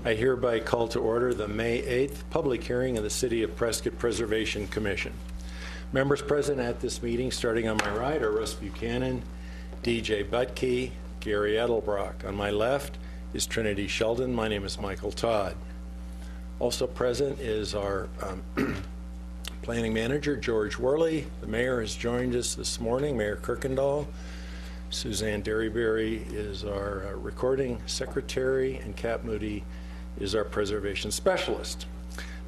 I hereby call to order the May 8th public hearing of the City of Prescott Preservation Commission. Members present at this meeting, starting on my right, are Russ Buchanan, DJ Butke, Gary Edelbrock. On my left is Trinity Sheldon. My name is Michael Todd. Also present is our planning manager, George Worley. The mayor has joined us this morning, Mayor Kirkendall. Suzanne Derryberry is our recording secretary, and Kat Moody is our preservation specialist.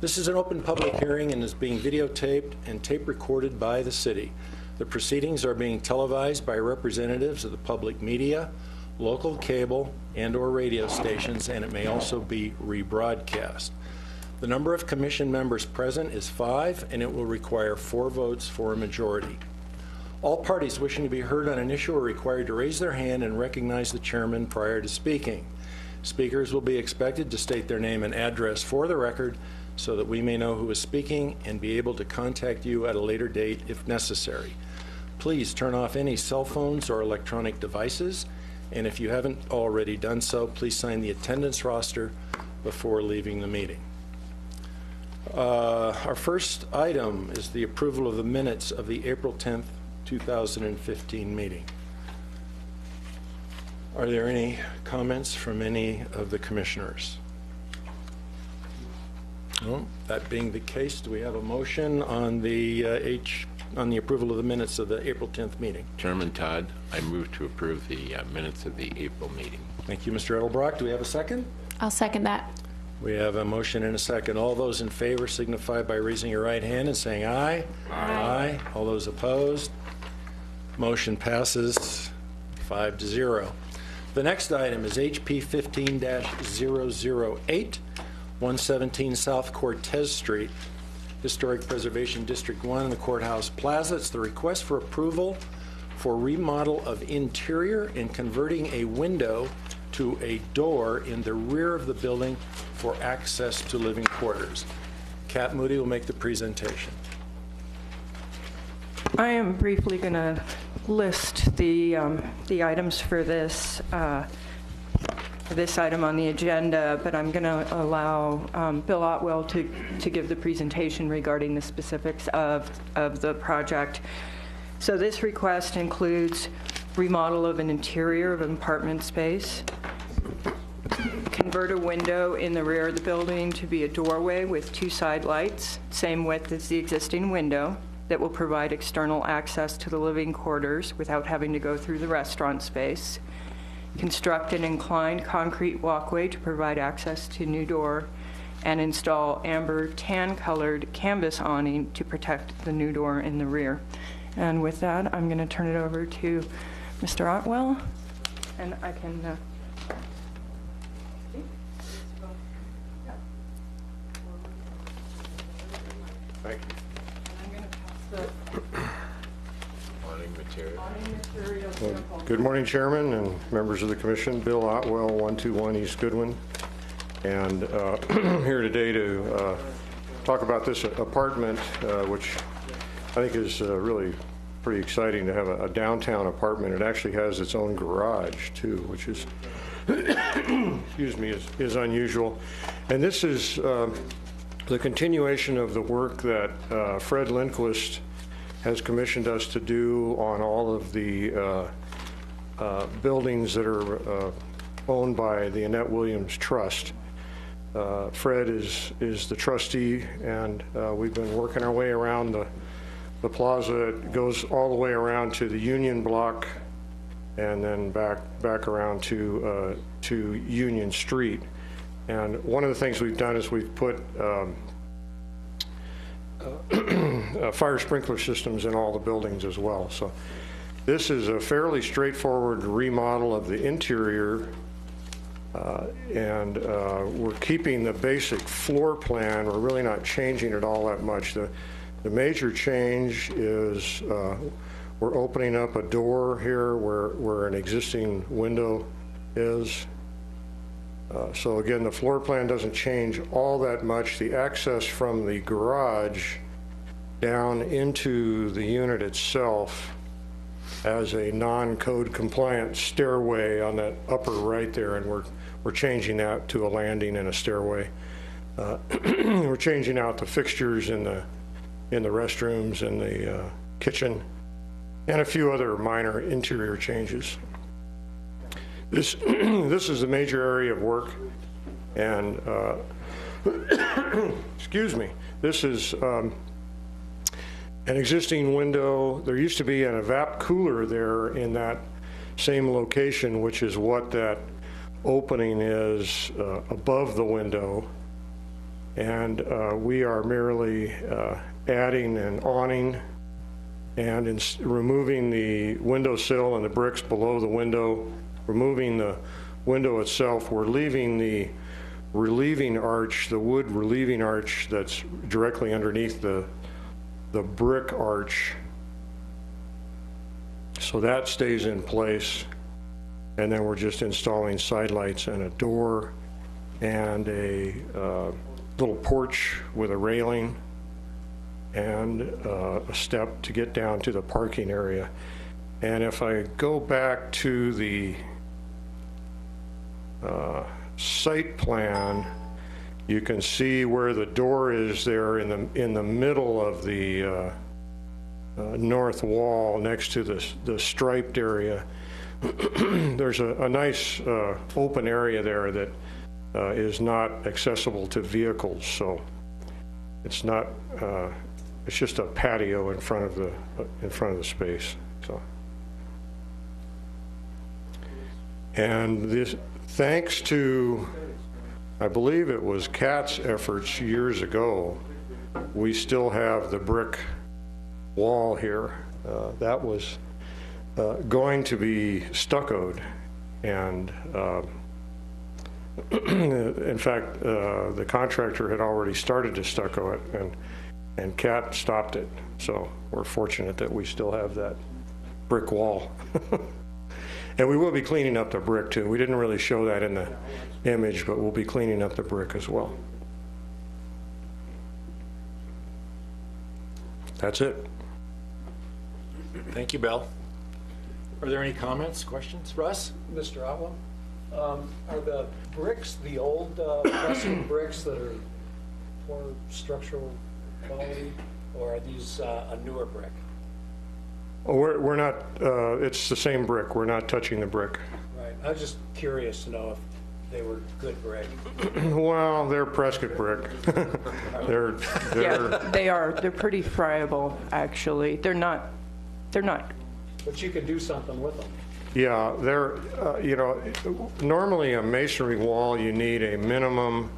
This is an open public hearing and is being videotaped and tape recorded by the city. The proceedings are being televised by representatives of the public media, local cable and/or radio stations, and it may also be rebroadcast. The number of commission members present is 5, and it will require 4 votes for a majority. All parties wishing to be heard on an issue are required to raise their hand and recognize the chairman prior to speaking. Speakers will be expected to state their name and address for the record so that we may know who is speaking and be able to contact you at a later date if necessary. Please turn off any cell phones or electronic devices, and if you haven't already done so, please sign the attendance roster before leaving the meeting. Our first item is the approval of the minutes of the April 10th, 2015 meeting. Are there any comments from any of the commissioners? No? That being the case, do we have a motion on the approval of the minutes of the April 10th meeting? Chairman Todd, I move to approve the minutes of the April meeting. Thank you, Mr. Edelbrock. Do we have a second? I'll second that. We have a motion and a second. All those in favor signify by raising your right hand and saying aye. Aye. Aye. All those opposed? Motion passes 5-0. The next item is HP 15-008, 117 South Cortez Street, Historic Preservation District 1 in the Courthouse Plaza. It's the request for approval for remodel of interior and converting a window to a door in the rear of the building for access to living quarters. Kat Moody will make the presentation. I am briefly going to list the items for this item on the agenda, but I'm going to allow Bill Otwell to give the presentation regarding the specifics of the project. So this request includes remodel of an interior of an apartment space, convert a window in the rear of the building to be a doorway with 2 side lights, same width as the existing window, that will provide external access to the living quarters without having to go through the restaurant space. Construct an inclined concrete walkway to provide access to new door, and install amber tan-colored canvas awning to protect the new door in the rear. And with that, I'm going to turn it over to Mr. Otwell, and I can... Thank you. Good morning, Chairman and members of the Commission. Bill Otwell, 121 East Goodwin, and here today to talk about this apartment, which I think is really pretty exciting to have a downtown apartment. It actually has its own garage too, which is, excuse me, is unusual. And this is the continuation of the work that Fred Lindquist has commissioned us to do on all of the buildings that are owned by the Annette Williams Trust. Fred is the trustee, and we've been working our way around the plaza. It goes all the way around to the Union Block and then back around to Union Street. And one of the things we've done is we've put fire sprinkler systems in all the buildings as well. So this is a fairly straightforward remodel of the interior, and we're keeping the basic floor plan. We're really not changing it all that much. The major change is we're opening up a door here where an existing window is. So again, the floor plan doesn't change all that much. The access from the garage down into the unit itself as a non-code compliant stairway on that upper right there, and we're we're changing that to a landing and a stairway. We're changing out the fixtures in the restrooms and the kitchen, and a few other minor interior changes. This is a major area of work, and excuse me, this is an existing window. There used to be an evap cooler there in that same location, which is what that opening is above the window. And we are merely adding an awning and removing the windowsill and the bricks below the window, removing the window itself. We're leaving the relieving arch, the wood relieving arch that's directly underneath the brick arch. So that stays in place. And then we're just installing side lights and a door and a little porch with a railing and a step to get down to the parking area. And if I go back to the site plan, you can see where the door is there in the middle of the north wall next to the striped area. There's a nice open area there that is not accessible to vehicles, so it's not. It's just a patio in front of the space. So, and this, thanks to, I believe it was Kat's efforts years ago, we still have the brick wall here. That was going to be stuccoed, and in fact, the contractor had already started to stucco it, and Kat stopped it. So we're fortunate that we still have that brick wall. And we will be cleaning up the brick too. We didn't really show that in the image, but we'll be cleaning up the brick as well. That's it. Thank you, Bill. Are there any comments, questions? Russ? Mr. Otwell, are the bricks the old pressing bricks that are poor structural quality, or are these a newer brick? Oh, we're not, it's the same brick. We're not touching the brick. Right. I was just curious to know if they were good brick. Well, they're Prescott brick. they're Yeah, they are. They're pretty friable, actually. They're not. But you can do something with them. Yeah, they're, you know, normally a masonry wall, you need a minimum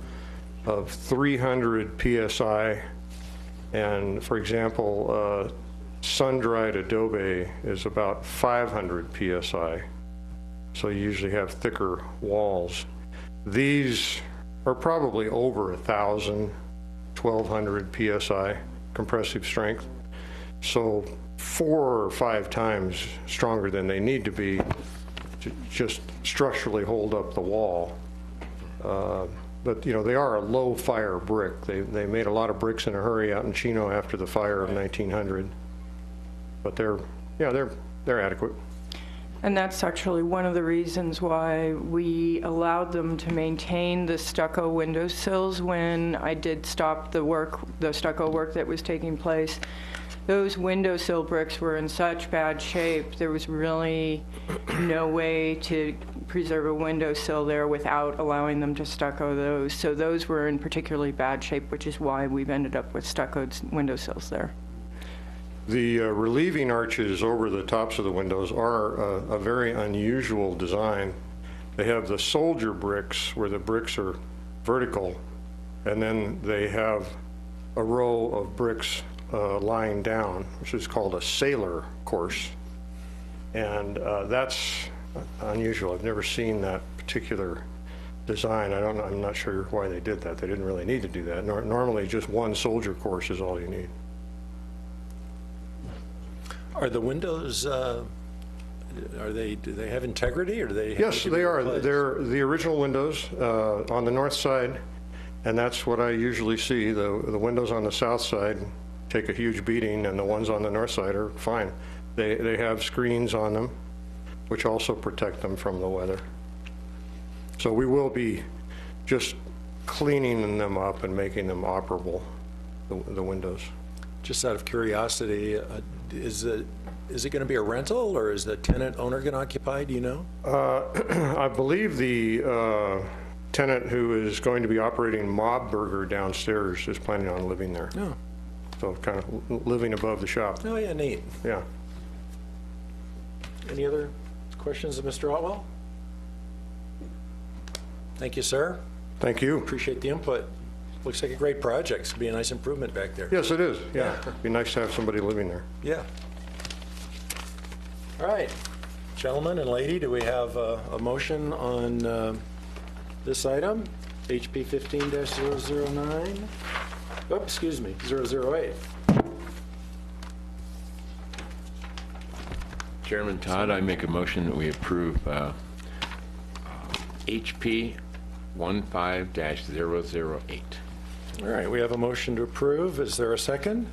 of 300 PSI. And for example, sun-dried adobe is about 500 PSI. So you usually have thicker walls. These are probably over 1,000, 1,200 PSI compressive strength. So 4 or 5 times stronger than they need to be to just structurally hold up the wall. But you know, they are a low fire brick. They made a lot of bricks in a hurry out in Chino after the fire of 1900. But they're adequate. And that's actually one of the reasons why we allowed them to maintain the stucco windowsills when I did stop the stucco work that was taking place. Those windowsill bricks were in such bad shape, there was really no way to preserve a windowsill there without allowing them to stucco those. So those were in particularly bad shape, which is why we've ended up with stuccoed windowsills there. The relieving arches over the tops of the windows are a very unusual design. They have the soldier bricks where the bricks are vertical, and then they have a row of bricks lying down, which is called a sailor course. And that's unusual. I've never seen that particular design. I'm not sure why they did that. They didn't really need to do that. Normally just one soldier course is all you need. Are the windows, do they have integrity, or do they? Yes, they are. They're the original windows on the north side, and that's what I usually see. The windows on the south side take a huge beating, and the ones on the north side are fine. They have screens on them, which also protect them from the weather. So we will be just cleaning them up and making them operable, the windows. Just out of curiosity, is it going to be a rental, or is the tenant owner going to occupy? Do you know? I believe the tenant who is going to be operating Mob Burger downstairs is planning on living there. No. So kind of living above the shop. Oh, yeah, neat. Yeah. Any other questions of Mr. Otwell? Thank you, sir. Thank you. Appreciate the input. Looks like a great project. It's going to be a nice improvement back there. Yes, it is. Yeah. Be nice to have somebody living there. Yeah. All right. Gentlemen and lady, do we have a motion on this item? HP 15-009? Oh, excuse me, 008. Chairman Todd, I make a motion that we approve HP 15-008. All right, we have a motion to approve. Is there a second?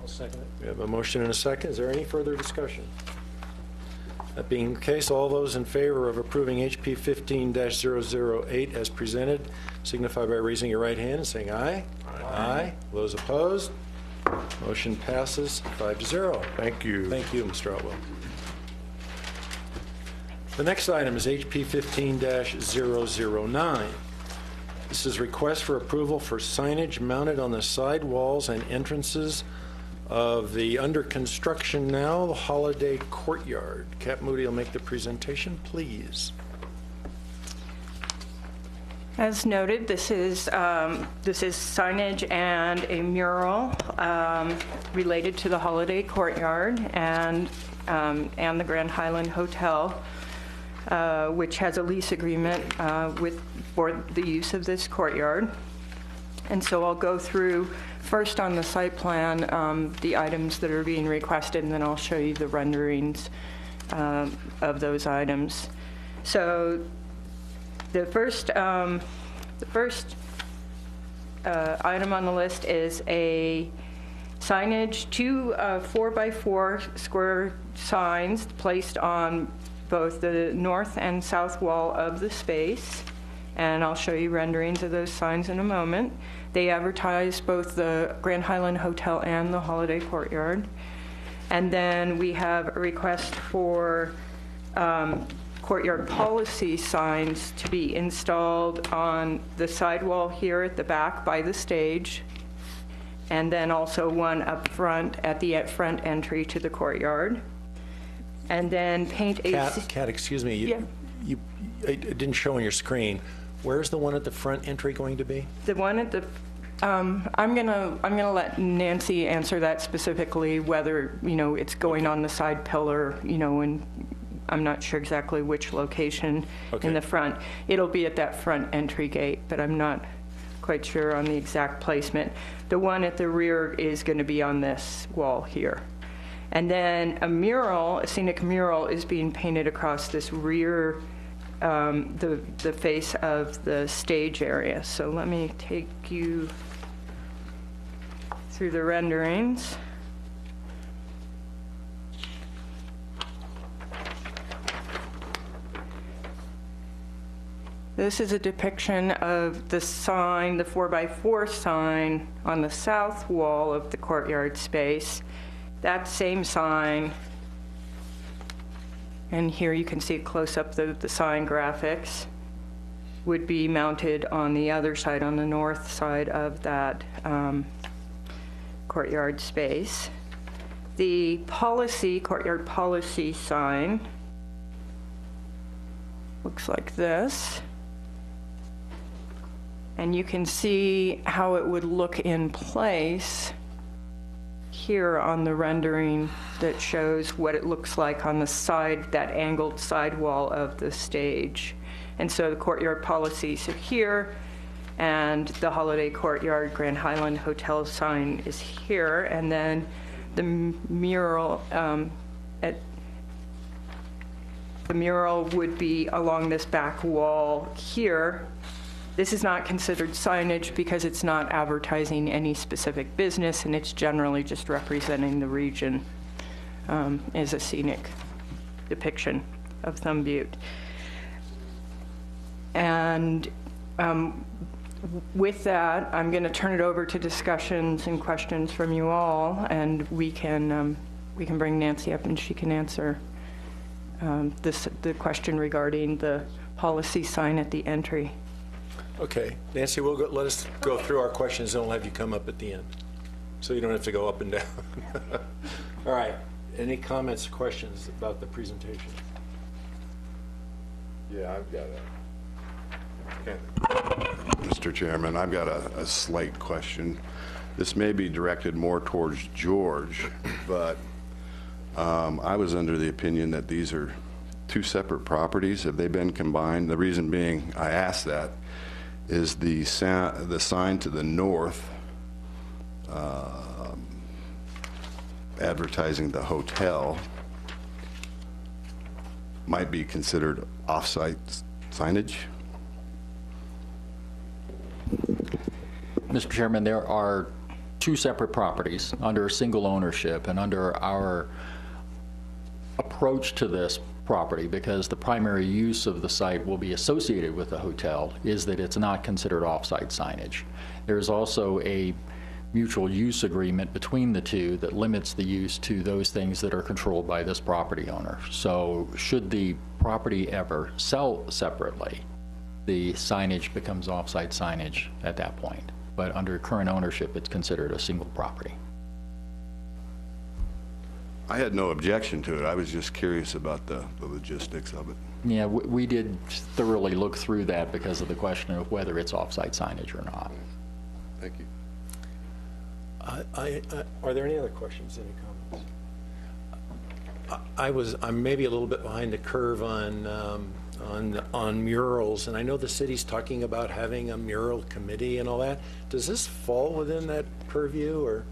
I'll second it. We have a motion and a second. Is there any further discussion? That being the case, all those in favor of approving HP 15-008 as presented signify by raising your right hand and saying aye. Aye. Those opposed? Motion passes 5-0. Thank you. Thank you, Mr. Otwell. The next item is HP 15-009. This is request for approval for signage mounted on the side walls and entrances of the under construction now Holiday Courtyard. Cap Moody will make the presentation, please. As noted, this is signage and a mural related to the Holiday Courtyard and the Grand Highland Hotel, which has a lease agreement for the use of this courtyard. And so I'll go through first on the site plan the items that are being requested, and then I'll show you the renderings of those items. So the first item on the list is a signage, two 4x4 square signs placed on both the north and south wall of the space, and I'll show you renderings of those signs in a moment. They advertise both the Grand Highland Hotel and the Holiday Courtyard. And then we have a request for courtyard policy signs to be installed on the sidewall here at the back by the stage, and then also one up front at the front entry to the courtyard. And then paint a... Kat, excuse me. Yeah. It didn't show on your screen. Where's the one at the front entry going to be? The one at the... I'm gonna let Nancy answer that specifically, whether, it's going on the side pillar, and I'm not sure exactly which location in the front. It'll be at that front entry gate, but I'm not quite sure on the exact placement. The one at the rear is going to be on this wall here. And then a scenic mural is being painted across this rear, the face of the stage area. So let me take you through the renderings. This is a depiction of the sign, the 4x4 sign on the south wall of the courtyard space. That same sign, and here you can see close up the sign graphics, would be mounted on the other side, on the north side of that courtyard space. The courtyard policy sign looks like this. And you can see how it would look in place here on the rendering that shows what it looks like on the side, that angled side wall of the stage. And so the courtyard policies are here, and the Holiday Courtyard Grand Highland Hotel sign is here, and then the mural the mural would be along this back wall here. This is not considered signage because it's not advertising any specific business, and it's generally just representing the region as a scenic depiction of Thumb Butte. And with that, I'm going to turn it over to discussions and questions from you all, and we can bring Nancy up and she can answer the question regarding the policy sign at the entry. Okay, Nancy, let us go through our questions, and we'll have you come up at the end, so you don't have to go up and down. All right, any comments, questions about the presentation? Yeah, I've got Mr. Chairman, I've got a slight question. This may be directed more towards George, but I was under the opinion that these are two separate properties. Have they been combined? The reason being I asked that is the sign to the north advertising the hotel might be considered off-site signage. Mr. Chairman, there are two separate properties under a single ownership, and under our approach to this property, because the primary use of the site will be associated with the hotel, is that it's not considered off-site signage. There is also a mutual use agreement between the two that limits the use to those things that are controlled by this property owner. So should the property ever sell separately, the signage becomes off-site signage at that point. But under current ownership, it's considered a single property. I had no objection to it. I was just curious about the logistics of it. Yeah, we did thoroughly look through that because of the question of whether it's off-site signage or not. Thank you. Are there any other questions, any comments? I'm maybe a little bit behind the curve on murals, and I know the city's talking about having a mural committee and all that. Does this fall within that purview, or?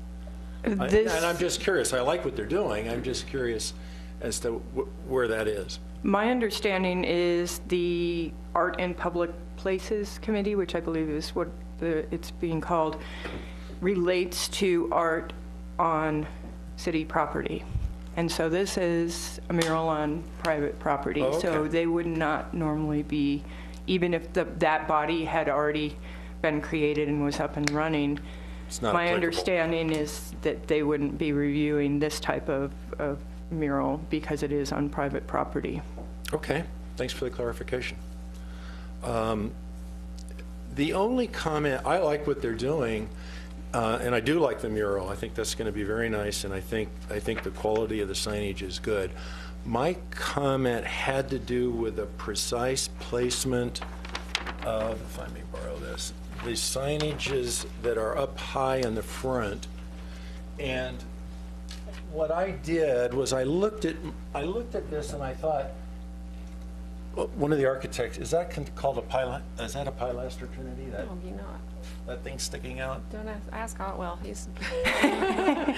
And I'm just curious. I like what they're doing. I'm just curious as to where that is. My understanding is the Art in Public Places Committee, which I believe is what it's being called, relates to art on city property. And so this is a mural on private property. Oh, okay. So they would not normally be, even if that body had already been created and was up and running, It's not my applicable. understanding is that they wouldn't be reviewing this type of mural because it is on private property. Okay, thanks for the clarification. The only comment, I like what they're doing, and I do like the mural. I think that's going to be very nice, and I think the quality of the signage is good. My comment had to do with the precise placement of, if I may borrow this, the signages that are up high in the front. And what I did was I looked at this and I thought, well, one of the architects, is that called a is that a pilaster, Trinity? Probably not. That thing sticking out? Don't ask Otwell. He's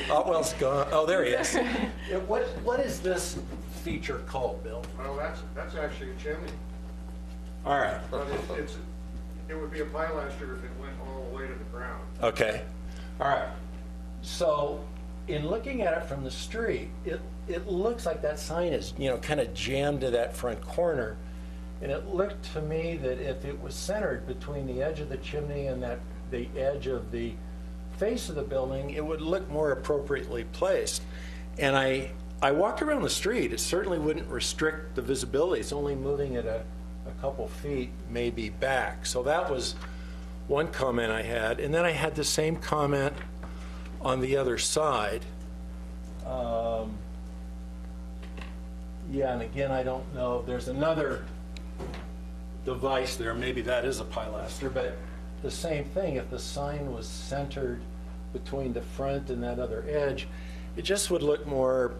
Otwell's gone. Oh, there he is. What is this feature called, Bill? Well, that's actually a chimney, All right. but it would be a pilaster if it went all the way to the ground. Okay. All right. So in looking at it from the street, it looks like that sign is, kind of jammed to that front corner. And it looked to me that if it was centered between the edge of the chimney and the edge of the face of the building, it would look more appropriately placed. And I walked around the street. It certainly wouldn't restrict the visibility. It's only moving it a couple feet, maybe back. So that was one comment I had. And then I had the same comment on the other side. Yeah, and again, I don't know. There's another device there. Maybe that is a pilaster, but the same thing. If the sign was centered between the front and that other edge, it just would look more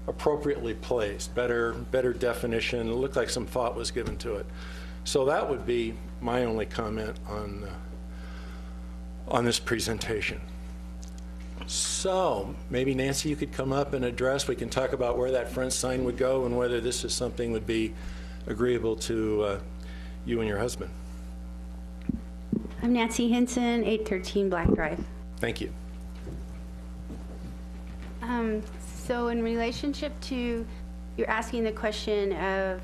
appropriately placed, better definition. It looked like some thought was given to it. So that would be my only comment on this presentation. So maybe Nancy, you could come up and address. We can talk about where that front sign would go and whether this is something would be agreeable to you and your husband. I'm Nancy Henson, 813 Black Drive. Thank you. So in relationship to, you're asking the question of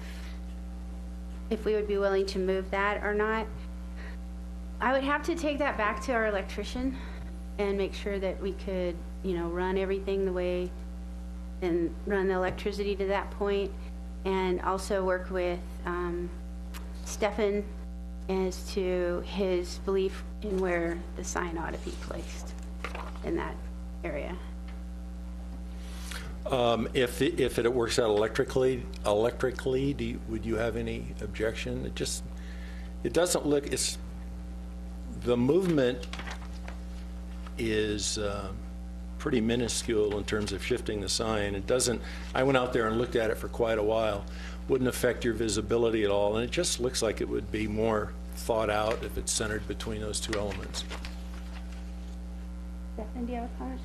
if we would be willing to move that or not. I would have to take that back to our electrician and make sure that we could, run everything the way and run the electricity to that point, and also work with Stefan as to his belief in where the sign ought to be placed in that area. If it works out electrically, would you have any objection? It doesn't look, the movement is pretty minuscule in terms of shifting the sign. It doesn't, I went out there and looked at it for quite a while, wouldn't affect your visibility at all, and it just looks like it would be more thought out if it's centered between those two elements. Stefan, do you have a comment?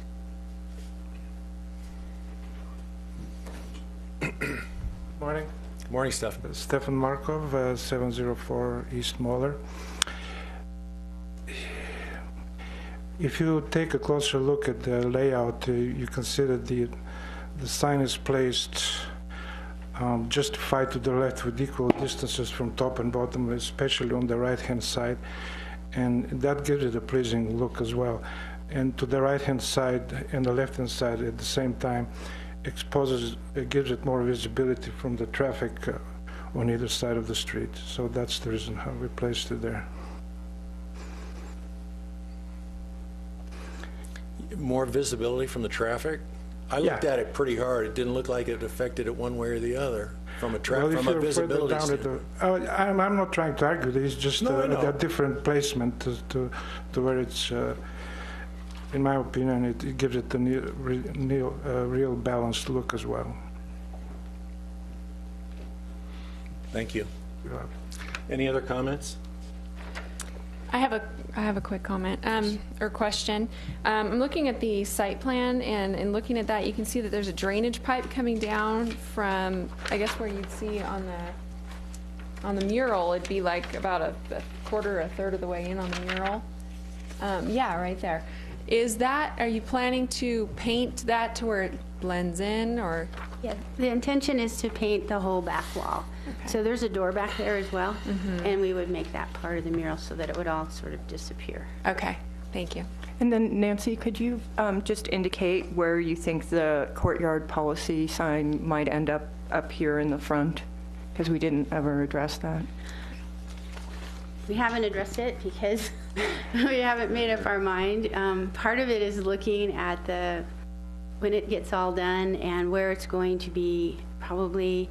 Morning. Morning, Stefan. Stefan Markov, 704 East Moeller. If you take a closer look at the layout, you can see that the sign is placed justified to the left with equal distances from top and bottom, especially on the right-hand side, and that gives it a pleasing look as well. And to the right-hand side and the left-hand side at the same time gives it more visibility from the traffic on either side of the street. So that's the reason how we placed it there. More visibility from the traffic? I looked at it pretty hard. It didn't look like it affected it one way or the other from a visibility standpoint. I'm not trying to argue. It's just a different placement to where it's. In my opinion, it gives it a real balanced look as well. Thank you. Any other comments? I have a quick comment or question. I'm looking at the site plan, and looking at that, you can see that there's a drainage pipe coming down from, I guess, where you'd see on the mural. It'd be like about a third of the way in on the mural. Yeah, right there. Are you planning to paint that to where it blends in, or? Yeah, the intention is to paint the whole back wall. Okay. So there's a door back there as well, and we would make that part of the mural so that it would all sort of disappear. Okay, thank you. And then, Nancy, could you just indicate where you think the courtyard policy sign might end up here in the front? Because we didn't ever address that. We haven't addressed it because we haven't made up our mind. Part of it is looking at when it gets all done and where it's going to be. Probably,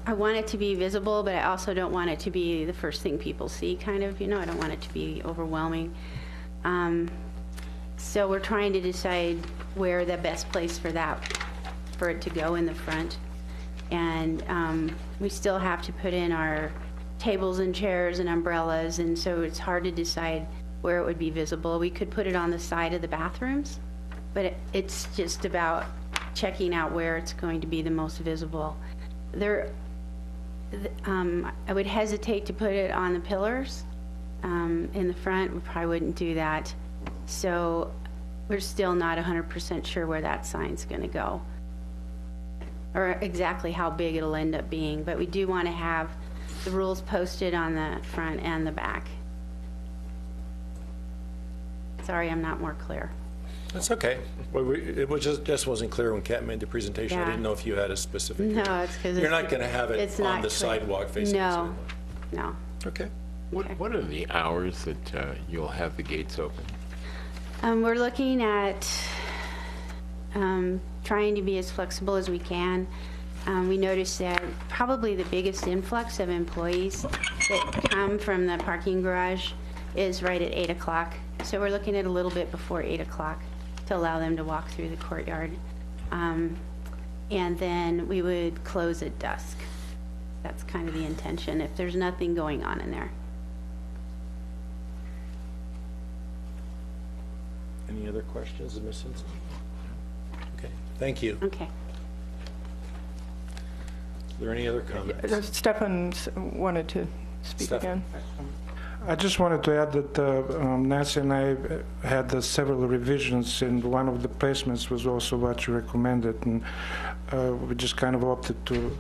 I want it to be visible, but I also don't want it to be the first thing people see, kind of, I don't want it to be overwhelming. So we're trying to decide where the best place for it to go in the front. And we still have to put in our tables and chairs and umbrellas, and so it's hard to decide where it would be visible. We could put it on the side of the bathrooms, but it's just about checking out where it's going to be the most visible. I would hesitate to put it on the pillars in the front. We probably wouldn't do that. So we're still not 100% sure where that sign's going to go or exactly how big it'll end up being, but we do want to have the rules posted on the front and the back. Sorry, I'm not more clear. That's okay. Well, it was just wasn't clear when Kat made the presentation. I didn't know if you had a specific. No, it's because you're not going to have it on the sidewalk facing the sidewalk. No. Okay. What are the hours that you'll have the gates open? We're looking at trying to be as flexible as we can. We noticed that probably the biggest influx of employees that come from the parking garage is right at 8 o'clock. So we're looking at a little bit before 8 o'clock to allow them to walk through the courtyard. And then we would close at dusk. That's kind of the intention if there's nothing going on in there. Any other questions, Ms. Hinson? Okay, thank you. Okay. Are there any other comments? Stefan wanted to speak again. I just wanted to add that Nancy and I had several revisions, and one of the placements was also what you recommended, and we just kind of opted to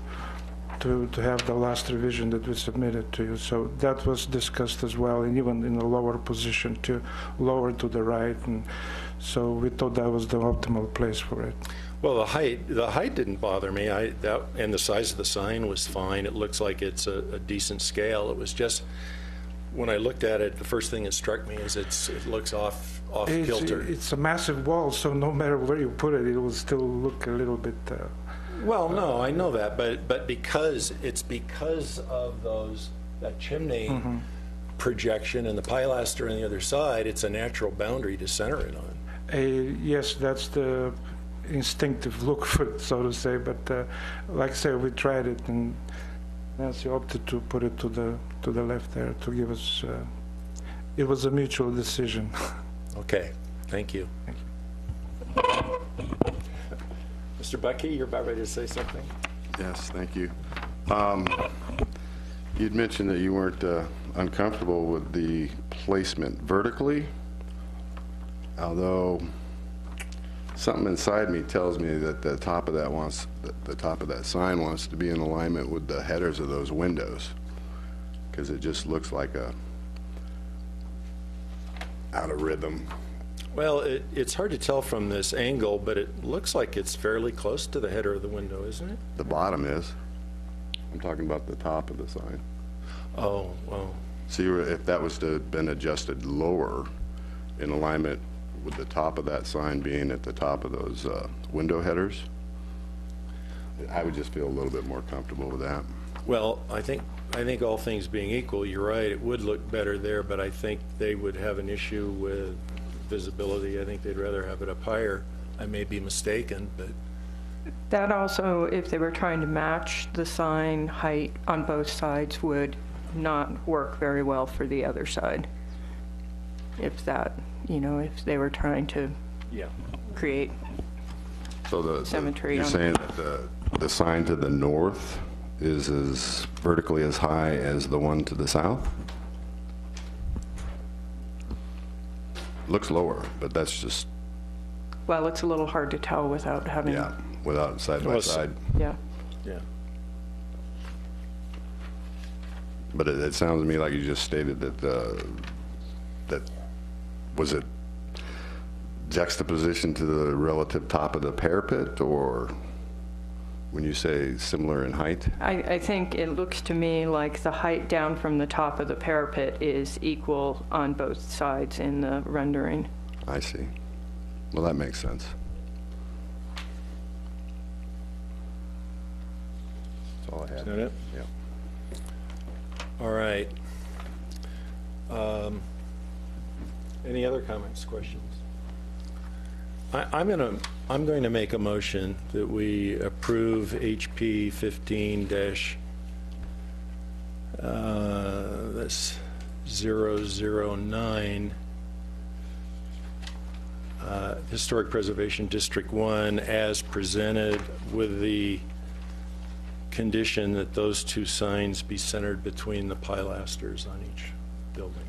to have the last revision that we submitted to you. So that was discussed as well, and even in a lower position to lower to the right. And so we thought that was the optimal place for it. Well, the height didn't bother me. And the size of the sign was fine. It looks like it's a decent scale. It was just, when I looked at it, the first thing that struck me is it looks off kilter. It's a massive wall, so no matter where you put it, it will still look a little bit... Well, no, I know that, but because of that chimney projection and the pilaster on the other side, it's a natural boundary to center it on. Yes, that's the instinctive look for it, so to say. But like I said, we tried it, and Nancy opted to put it to the left there to give us. It was a mutual decision. Okay, thank you. Thank you. Mr. Bucky, you're about ready to say something? Yes, thank you. You'd mentioned that you weren't uncomfortable with the placement vertically, although something inside me tells me that the top of that sign wants to be in alignment with the headers of those windows, because it just looks like out of rhythm. Well, it's hard to tell from this angle, but it looks like it's fairly close to the header of the window, isn't it? The bottom is. I'm talking about the top of the sign. Oh, well. See, if that was to have been adjusted lower in alignment with the top of that sign being at the top of those window headers, I would just feel a little bit more comfortable with that. Well, I think all things being equal, you're right, it would look better there, but I think they would have an issue with visibility. I think they'd rather have it up higher. I may be mistaken, but... That also, if they were trying to match the sign height on both sides, would not work very well for the other side. If that, if they were trying to create symmetry. You're saying that the sign to the north is as vertically as high as the one to the south? Looks lower, but that's just... Well, it's a little hard to tell without having... Yeah, without side by side. Yeah. Yeah. But it sounds to me like you just stated that was it juxtaposition to the relative top of the parapet, or when you say similar in height? I think it looks to me like the height down from the top of the parapet is equal on both sides in the rendering. I see. Well, that makes sense. That's all I had. Is that it? Yeah. All right. Any other comments, questions? I'm going to make a motion that we approve HP 15-009, Historic Preservation District 1, as presented, with the condition that those two signs be centered between the pilasters on each building.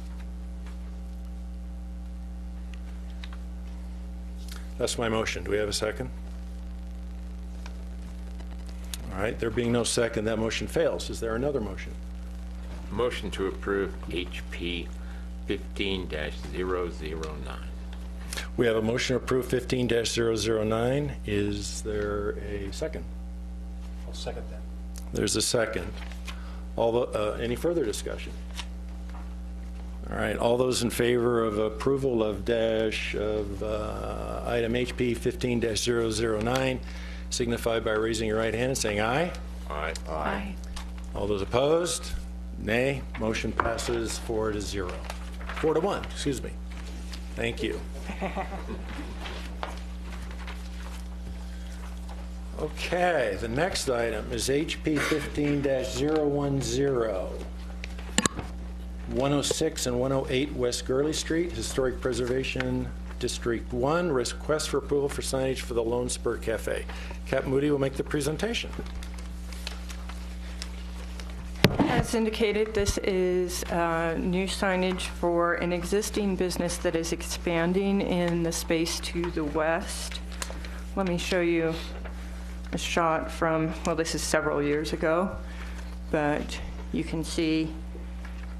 That's my motion. Do we have a second? All right, there being no second, that motion fails. Is there another motion? Motion to approve HP 15-009. We have a motion to approve 15-009. Is there a second? I'll second that. There's a second. Any further discussion? All right, all those in favor of approval of item HP 15-009 signify by raising your right hand and saying aye. Aye. Aye. All those opposed? Nay. Motion passes 4-0. 4-1, excuse me. Thank you. Okay, the next item is HP 15-010. 106 and 108 West Gurley Street, Historic Preservation District 1, request for approval for signage for the Lone Spur Cafe. Cap Moody will make the presentation. As indicated, this is new signage for an existing business that is expanding in the space to the west. Let me show you a shot from, well, this is several years ago. but you can see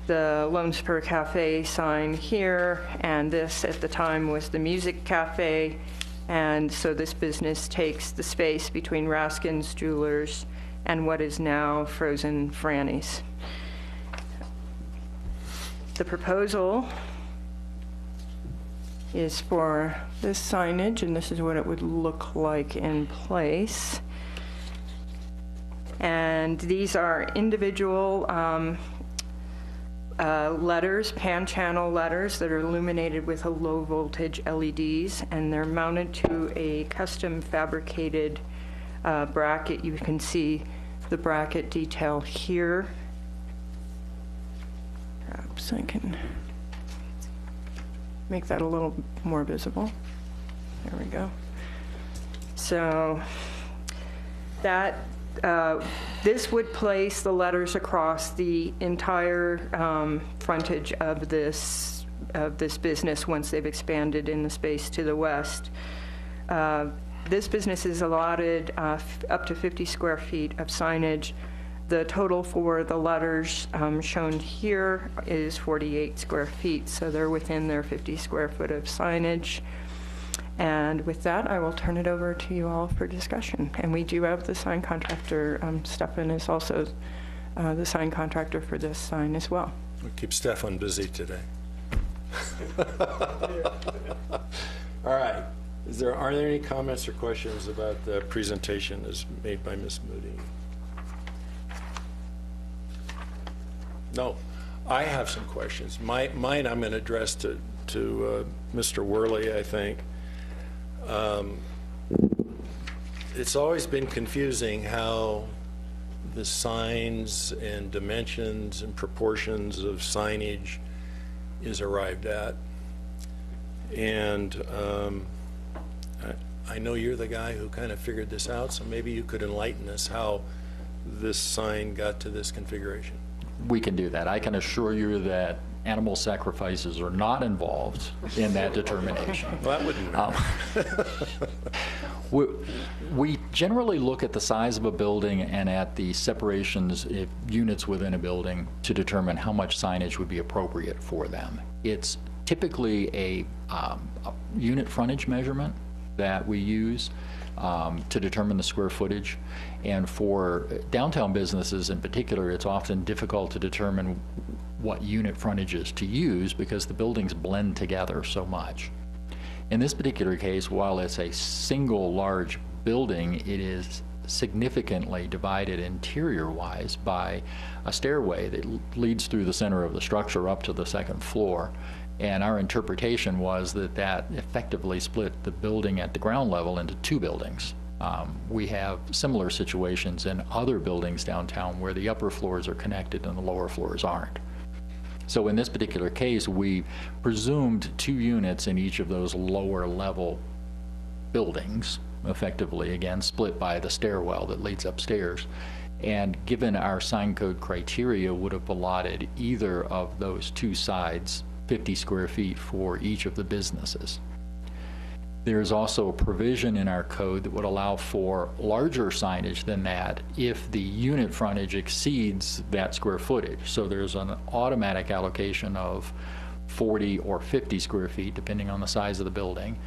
the Lone Spur Cafe sign here, and this at the time was the Music Cafe, and so this business takes the space between Raskin's Jewelers and what is now Frozen Franny's. The proposal is for this signage, and this is what it would look like in place. And these are individual letters, pan channel letters that are illuminated with a low voltage LEDs, and they're mounted to a custom fabricated bracket. You can see the bracket detail here. Perhaps I can make that a little more visible. There we go. So that this would place the letters across the entire frontage of this business once they've expanded in the space to the west. This business is allotted up to 50 square feet of signage. The total for the letters shown here is 48 square feet, so they're within their 50 square foot of signage. And with that, I will turn it over to you all for discussion. And we do have the sign contractor. Stefan is also the sign contractor for this sign as well. We'll keep Stefan busy today. All right. Are there any comments or questions about the presentation as made by Ms. Moody? No. I have some questions. Mine I'm going to address to Mr. Worley, I think. It's always been confusing how the signs and dimensions and proportions of signage is arrived at. And I know you're the guy who kind of figured this out, so maybe you could enlighten us how this sign got to this configuration. We can do that. I can assure you that animal sacrifices are not involved in that determination. Well, that wouldn't matter. We generally look at the size of a building and at the separations, units within a building, to determine how much signage would be appropriate for them. It's typically a unit frontage measurement that we use to determine the square footage. And for downtown businesses in particular, it's often difficult to determine what unit frontages to use because the buildings blend together so much. In this particular case, while it's a single large building, it is significantly divided interior-wise by a stairway that leads through the center of the structure up to the second floor. And our interpretation was that that effectively split the building at the ground level into two buildings. We have similar situations in other buildings downtown where the upper floors are connected and the lower floors aren't. So in this particular case, we presumed 2 units in each of those lower level buildings, effectively, again, split by the stairwell that leads upstairs. And given our sign code criteria, would have allotted either of those 2 sides 50 square feet for each of the businesses. There is also a provision in our code that would allow for larger signage than that if the unit frontage exceeds that square footage. So there's an automatic allocation of 40 or 50 square feet, depending on the size of the building.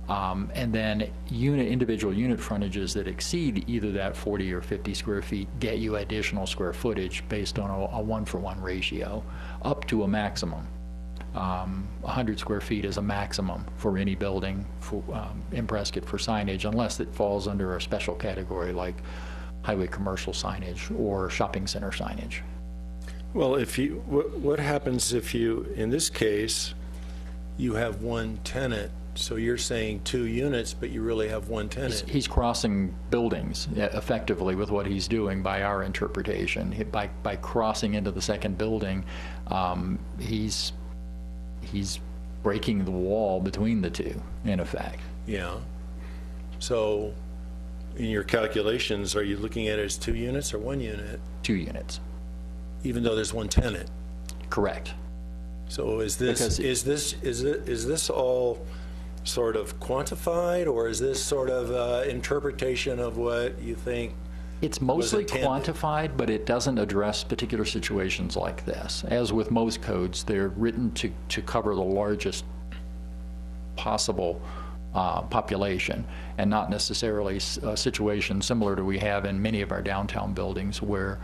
And then individual unit frontages that exceed either that 40 or 50 square feet get you additional square footage based on a 1-for-1 ratio, up to a maximum. 100 square feet is a maximum for any building in Prescott for signage, unless it falls under a special category like highway commercial signage or shopping center signage. Well, what happens if you, in this case, you have one tenant? So you're saying 2 units, but you really have one tenant. He's crossing buildings effectively with what he's doing by our interpretation. By crossing into the second building, he's breaking the wall between the 2, in effect. Yeah. So in your calculations, are you looking at it as 2 units or 1 unit? 2 units. Even though there's one tenant? Correct. So is this all sort of quantified, or is this sort of interpretation of what you think It's mostly intended. quantified, but it doesn't address particular situations like this. As with most codes, they're written to cover the largest possible population, and not necessarily a situation similar to we have in many of our downtown buildings where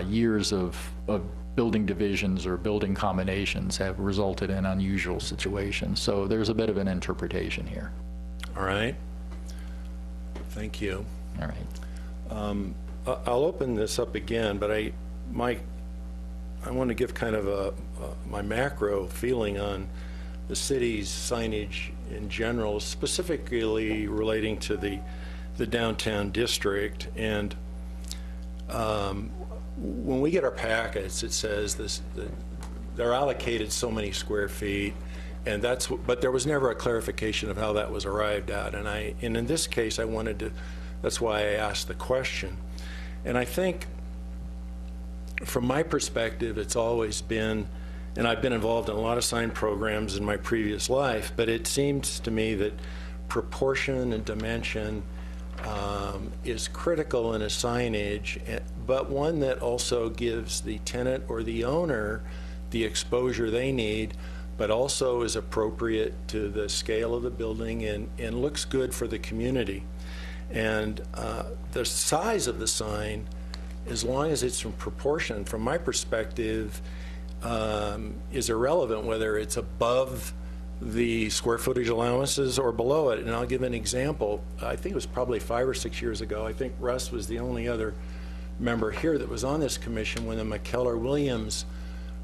years of building divisions or building combinations have resulted in unusual situations. So there's a bit of an interpretation here. All right. Thank you. All right. I'll open this up again, but I want to give kind of my macro feeling on the city's signage in general, specifically relating to the downtown district. And when we get our packets, it says they're allocated so many square feet, and but there was never a clarification of how that was arrived at. And in this case, that's why I asked the question. And I think, from my perspective, it's always been, and I've been involved in a lot of sign programs in my previous life, but it seems to me that proportion and dimension is critical in a signage, but one that also gives the tenant or the owner the exposure they need, but also is appropriate to the scale of the building and looks good for the community. And the size of the sign, as long as it's in proportion, from my perspective, is irrelevant whether it's above the square footage allowances or below it. And I'll give an example. I think it was probably 5 or 6 years ago. I think Russ was the only other member here that was on this commission when the McKellar-Williams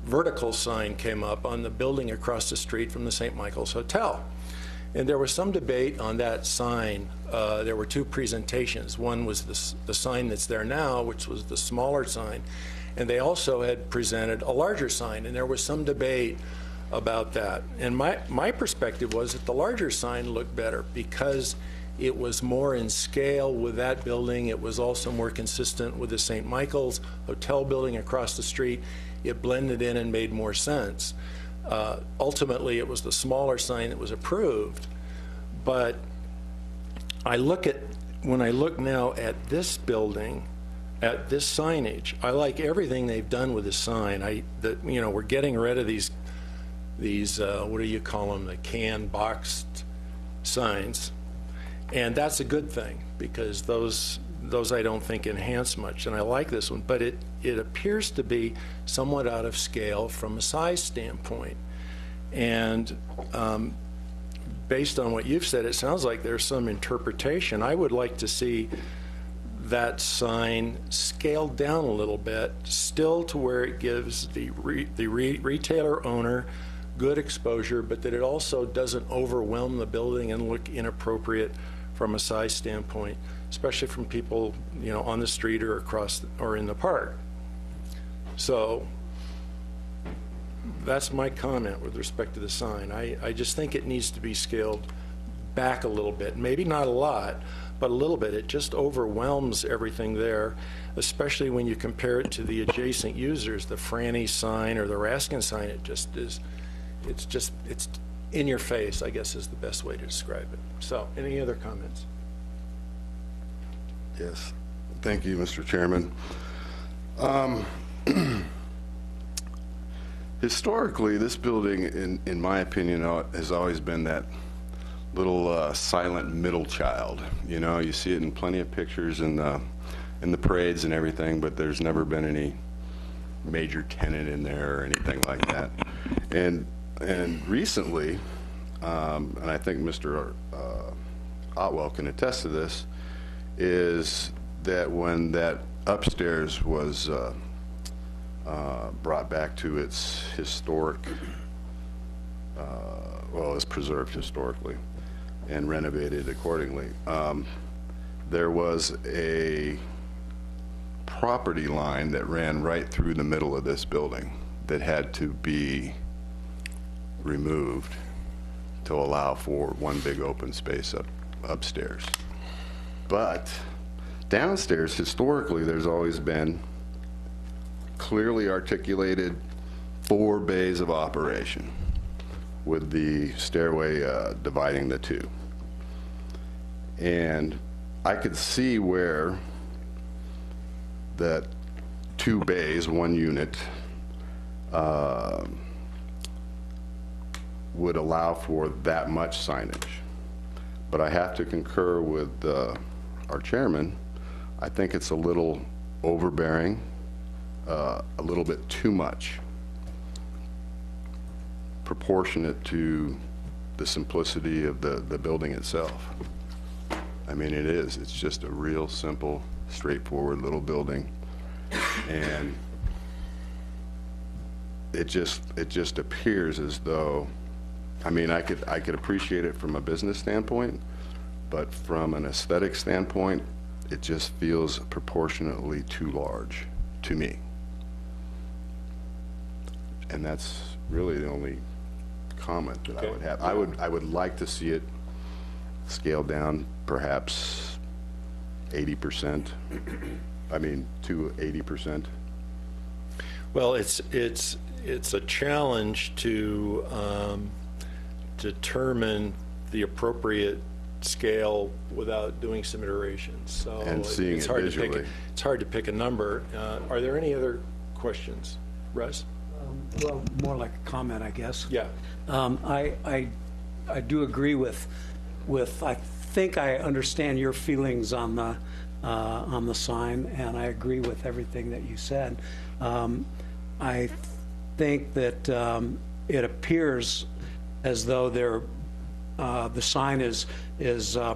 vertical sign came up on the building across the street from the St. Michael's Hotel. And there was some debate on that sign. There were two presentations. One was the sign that's there now, which was the smaller sign, and they also had presented a larger sign, and there was some debate about that. And my perspective was that the larger sign looked better because it was more in scale with that building. It was also more consistent with the St. Michael's Hotel building across the street. It blended in and made more sense. Ultimately, it was the smaller sign that was approved. But when I look now at this building, at this signage, I like everything they've done with the sign. We're getting rid of these what do you call them, the can boxed signs, and that's a good thing because those I don't think enhance much, and I like this one, but it appears to be somewhat out of scale from a size standpoint. And based on what you've said, it sounds like there's some interpretation. I would like to see that sign scaled down a little bit, still to where it gives the retailer owner good exposure, but that it also doesn't overwhelm the building and look inappropriate from a size standpoint, especially from people, on the street or across or in the park. So that's my comment with respect to the sign. I just think it needs to be scaled back a little bit. Maybe not a lot, but a little bit. It just overwhelms everything there, especially when you compare it to the adjacent users, the Franny sign or the Raskin sign. It just is, it's in your face, I guess is the best way to describe it. So, any other comments? Yes. Thank you, Mr. Chairman. Historically, this building, in my opinion, has always been that little silent middle child. You see it in plenty of pictures in the parades and everything, but there's never been any major tenant in there or anything like that. And recently, and I think Mr. Otwell can attest to this, is that when that upstairs was brought back to its historic, it's preserved historically and renovated accordingly, there was a property line that ran right through the middle of this building that had to be removed to allow for one big open space upstairs. But downstairs, historically, there's always been clearly articulated 4 bays of operation with the stairway dividing the two. And I could see where that 2 bays, 1 unit, would allow for that much signage. But I have to concur with our chairman. I think it's a little overbearing, a little bit too much, proportionate to the simplicity of the building itself. I mean, it is. It's just a real simple, straightforward little building. And it just appears as though, I mean, I could appreciate it from a business standpoint, but from an aesthetic standpoint, it just feels proportionately too large to me. And that's really the only comment that I would have. I would like to see it scaled down perhaps 80%. I mean, to 80%. Well, it's a challenge to determine the appropriate scale without doing some iterations. So And seeing it's it hard visually. to pick. It's hard to pick a number. Are there any other questions, Russ? Well, more like a comment, I guess. Yeah. I do agree with. I think I understand your feelings on the sign, and I agree with everything that you said. I think that it appears as though the sign is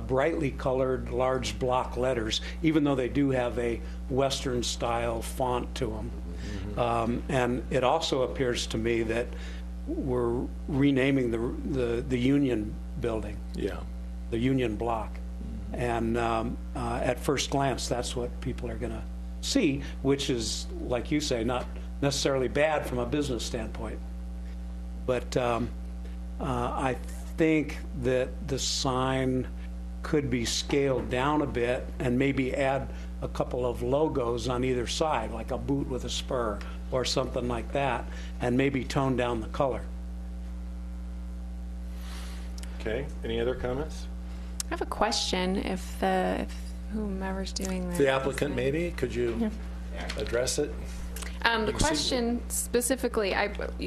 brightly colored, large block letters, even though they do have a Western style font to them. And it also appears to me that we're renaming the Union building, Yeah. the Union block. And at first glance, that's what people are going to see, which is, like you say, not necessarily bad from a business standpoint. But I think that the sign could be scaled down a bit and maybe add a couple of logos on either side, like a boot with a spur or something like that, and maybe tone down the color. Okay. Any other comments? I have a question. If whomever's doing The applicant, maybe? Could you address it? The question specifically,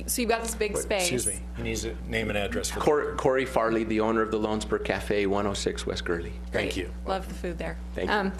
so you've got this big space. Excuse me. He needs a name and address for Corey Farley, the owner of the Lonesburg Cafe, 106 West Gurley. Thank you. Love the food there. Thank you.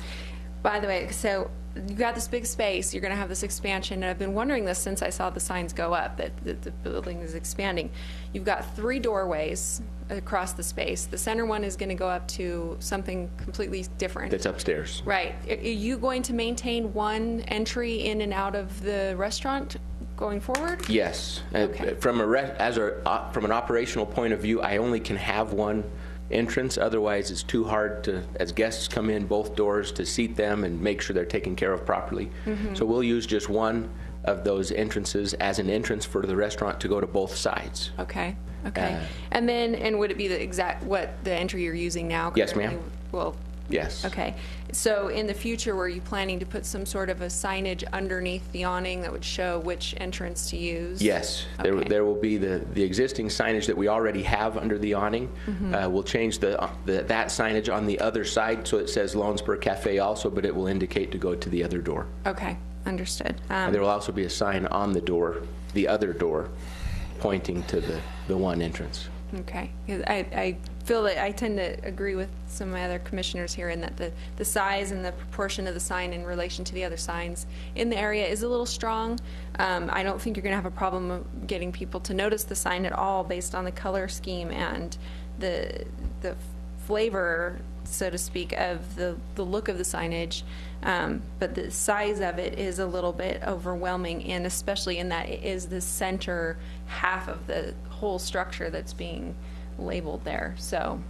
By the way, so you've got this big space, you're going to have this expansion, and I've been wondering this since I saw the signs go up, that the building is expanding. You've got 3 doorways across the space. The center one is going to go up to something completely different. That's upstairs. Right. Are you going to maintain one entry in and out of the restaurant going forward? Yes. Okay. From an operational point of view, I only can have one entrance. Otherwise, it's too hard to, as guests come in both doors, to seat them and make sure they're taken care of properly. So we'll use just one of those entrances as an entrance for the restaurant to go to both sides. Okay. Okay. And would it be the entry you're using now? Yes, ma'am. currently? Well, Yes. okay. So in the future, were you planning to put some sort of a signage underneath the awning that would show which entrance to use? Yes. Okay. There will be the existing signage that we already have under the awning. We'll change that signage on the other side so it says Lonesburg Cafe also, but it will indicate to go to the other door. Okay. Understood. And there will also be a sign on the door, the other door, pointing to the one entrance. Okay. 'Cause I feel that I tend to agree with some of my other commissioners here in that the size and the proportion of the sign in relation to the other signs in the area is a little strong. I don't think you're going to have a problem of getting people to notice the sign at all based on the color scheme and the flavor, so to speak, of the look of the signage. But the size of it is a little bit overwhelming, and especially in that it is the center half of the whole structure that's being labeled there. So,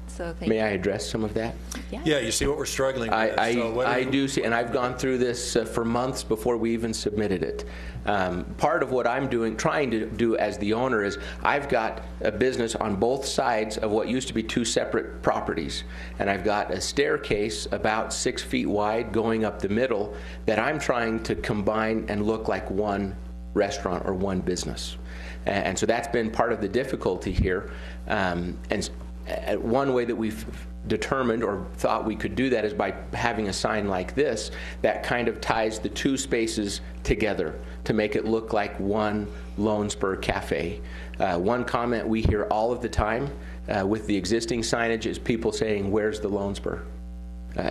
thank May you. I address some of that? Yeah, you see what we're struggling with. So I do see, and I've gone through this for months before we even submitted it. Part of what I'm trying to do as the owner is I've got a business on both sides of what used to be 2 separate properties, and I've got a staircase about 6 feet wide going up the middle that I'm trying to combine and look like one restaurant or one business. And so that's been part of the difficulty here. And one way that we've determined or thought we could do that is by having a sign like this that kind of ties the two spaces together to make it look like one Lone Spur Cafe. One comment we hear all of the time with the existing signage is people saying, "Where's the Lone Spur?"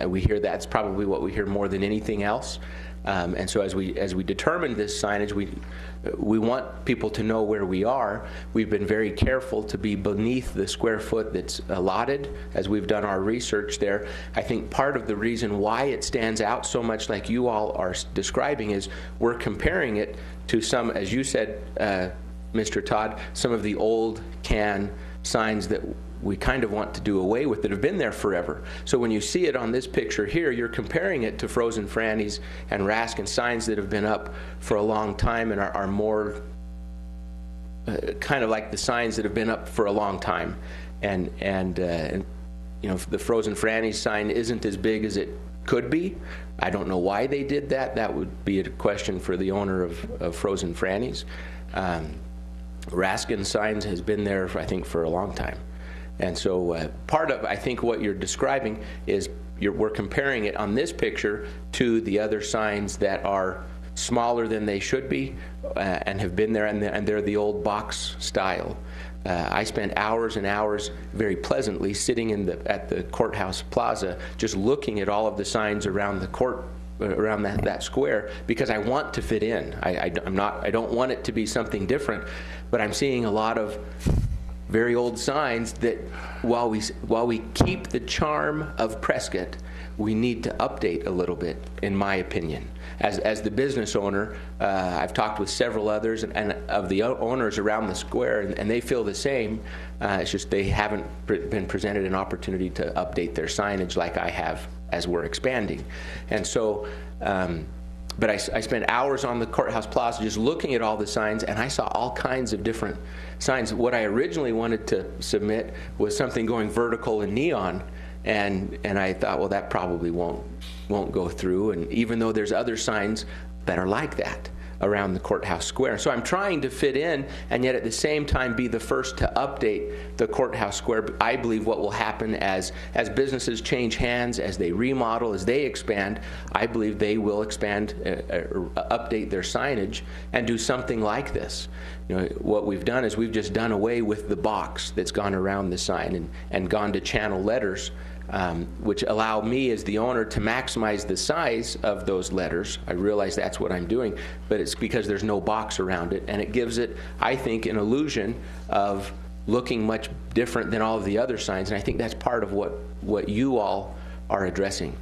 We hear that's probably what we hear more than anything else. And so as we determined this signage, we want people to know where we are. We've been very careful to be beneath the square foot that's allotted as we've done our research there. I think part of the reason why it stands out so much like you all are describing is we're comparing it to some, as you said, Mr. Todd, some of the old can signs that we kind of want to do away with that have been there forever. So when you see it on this picture here, you're comparing it to Frozen Franny's and Raskin signs that have been up for a long time and are more kind of like the signs that have been up for a long time. And you know, the Frozen Franny's sign isn't as big as it could be. I don't know why they did that. That would be a question for the owner of Frozen Franny's. Raskin signs has been there, I think, for a long time. And so part of, I think, what you're describing is we're comparing it on this picture to the other signs that are smaller than they should be and have been there, and they're the old box style. I spent hours and hours very pleasantly sitting at the courthouse plaza just looking at all of the signs around the court, around that square, because I want to fit in. I don't want it to be something different, but I'm seeing a lot of very old signs that while we keep the charm of Prescott, we need to update a little bit, in my opinion. As the business owner, I've talked with several others and of the owners around the square, and they feel the same. It's just they haven't been presented an opportunity to update their signage like I have as we're expanding. And so, but I spent hours on the courthouse plaza just looking at all the signs, and I saw all kinds of different signs. What I originally wanted to submit was something going vertical and neon, and I thought, well, that probably won't go through. And even though there's other signs that are like that around the courthouse square. So I'm trying to fit in and yet at the same time be the first to update the courthouse square. I believe what will happen as businesses change hands, as they remodel, as they expand, I believe they will expand, update their signage and do something like this. You know, what we've done is we've just done away with the box that's gone around the sign and gone to channel letters, which allow me as the owner to maximize the size of those letters. I realize that's what I'm doing, but it's because there's no box around it, and it gives it, I think, an illusion of looking much different than all of the other signs, and I think that's part of what you all are addressing.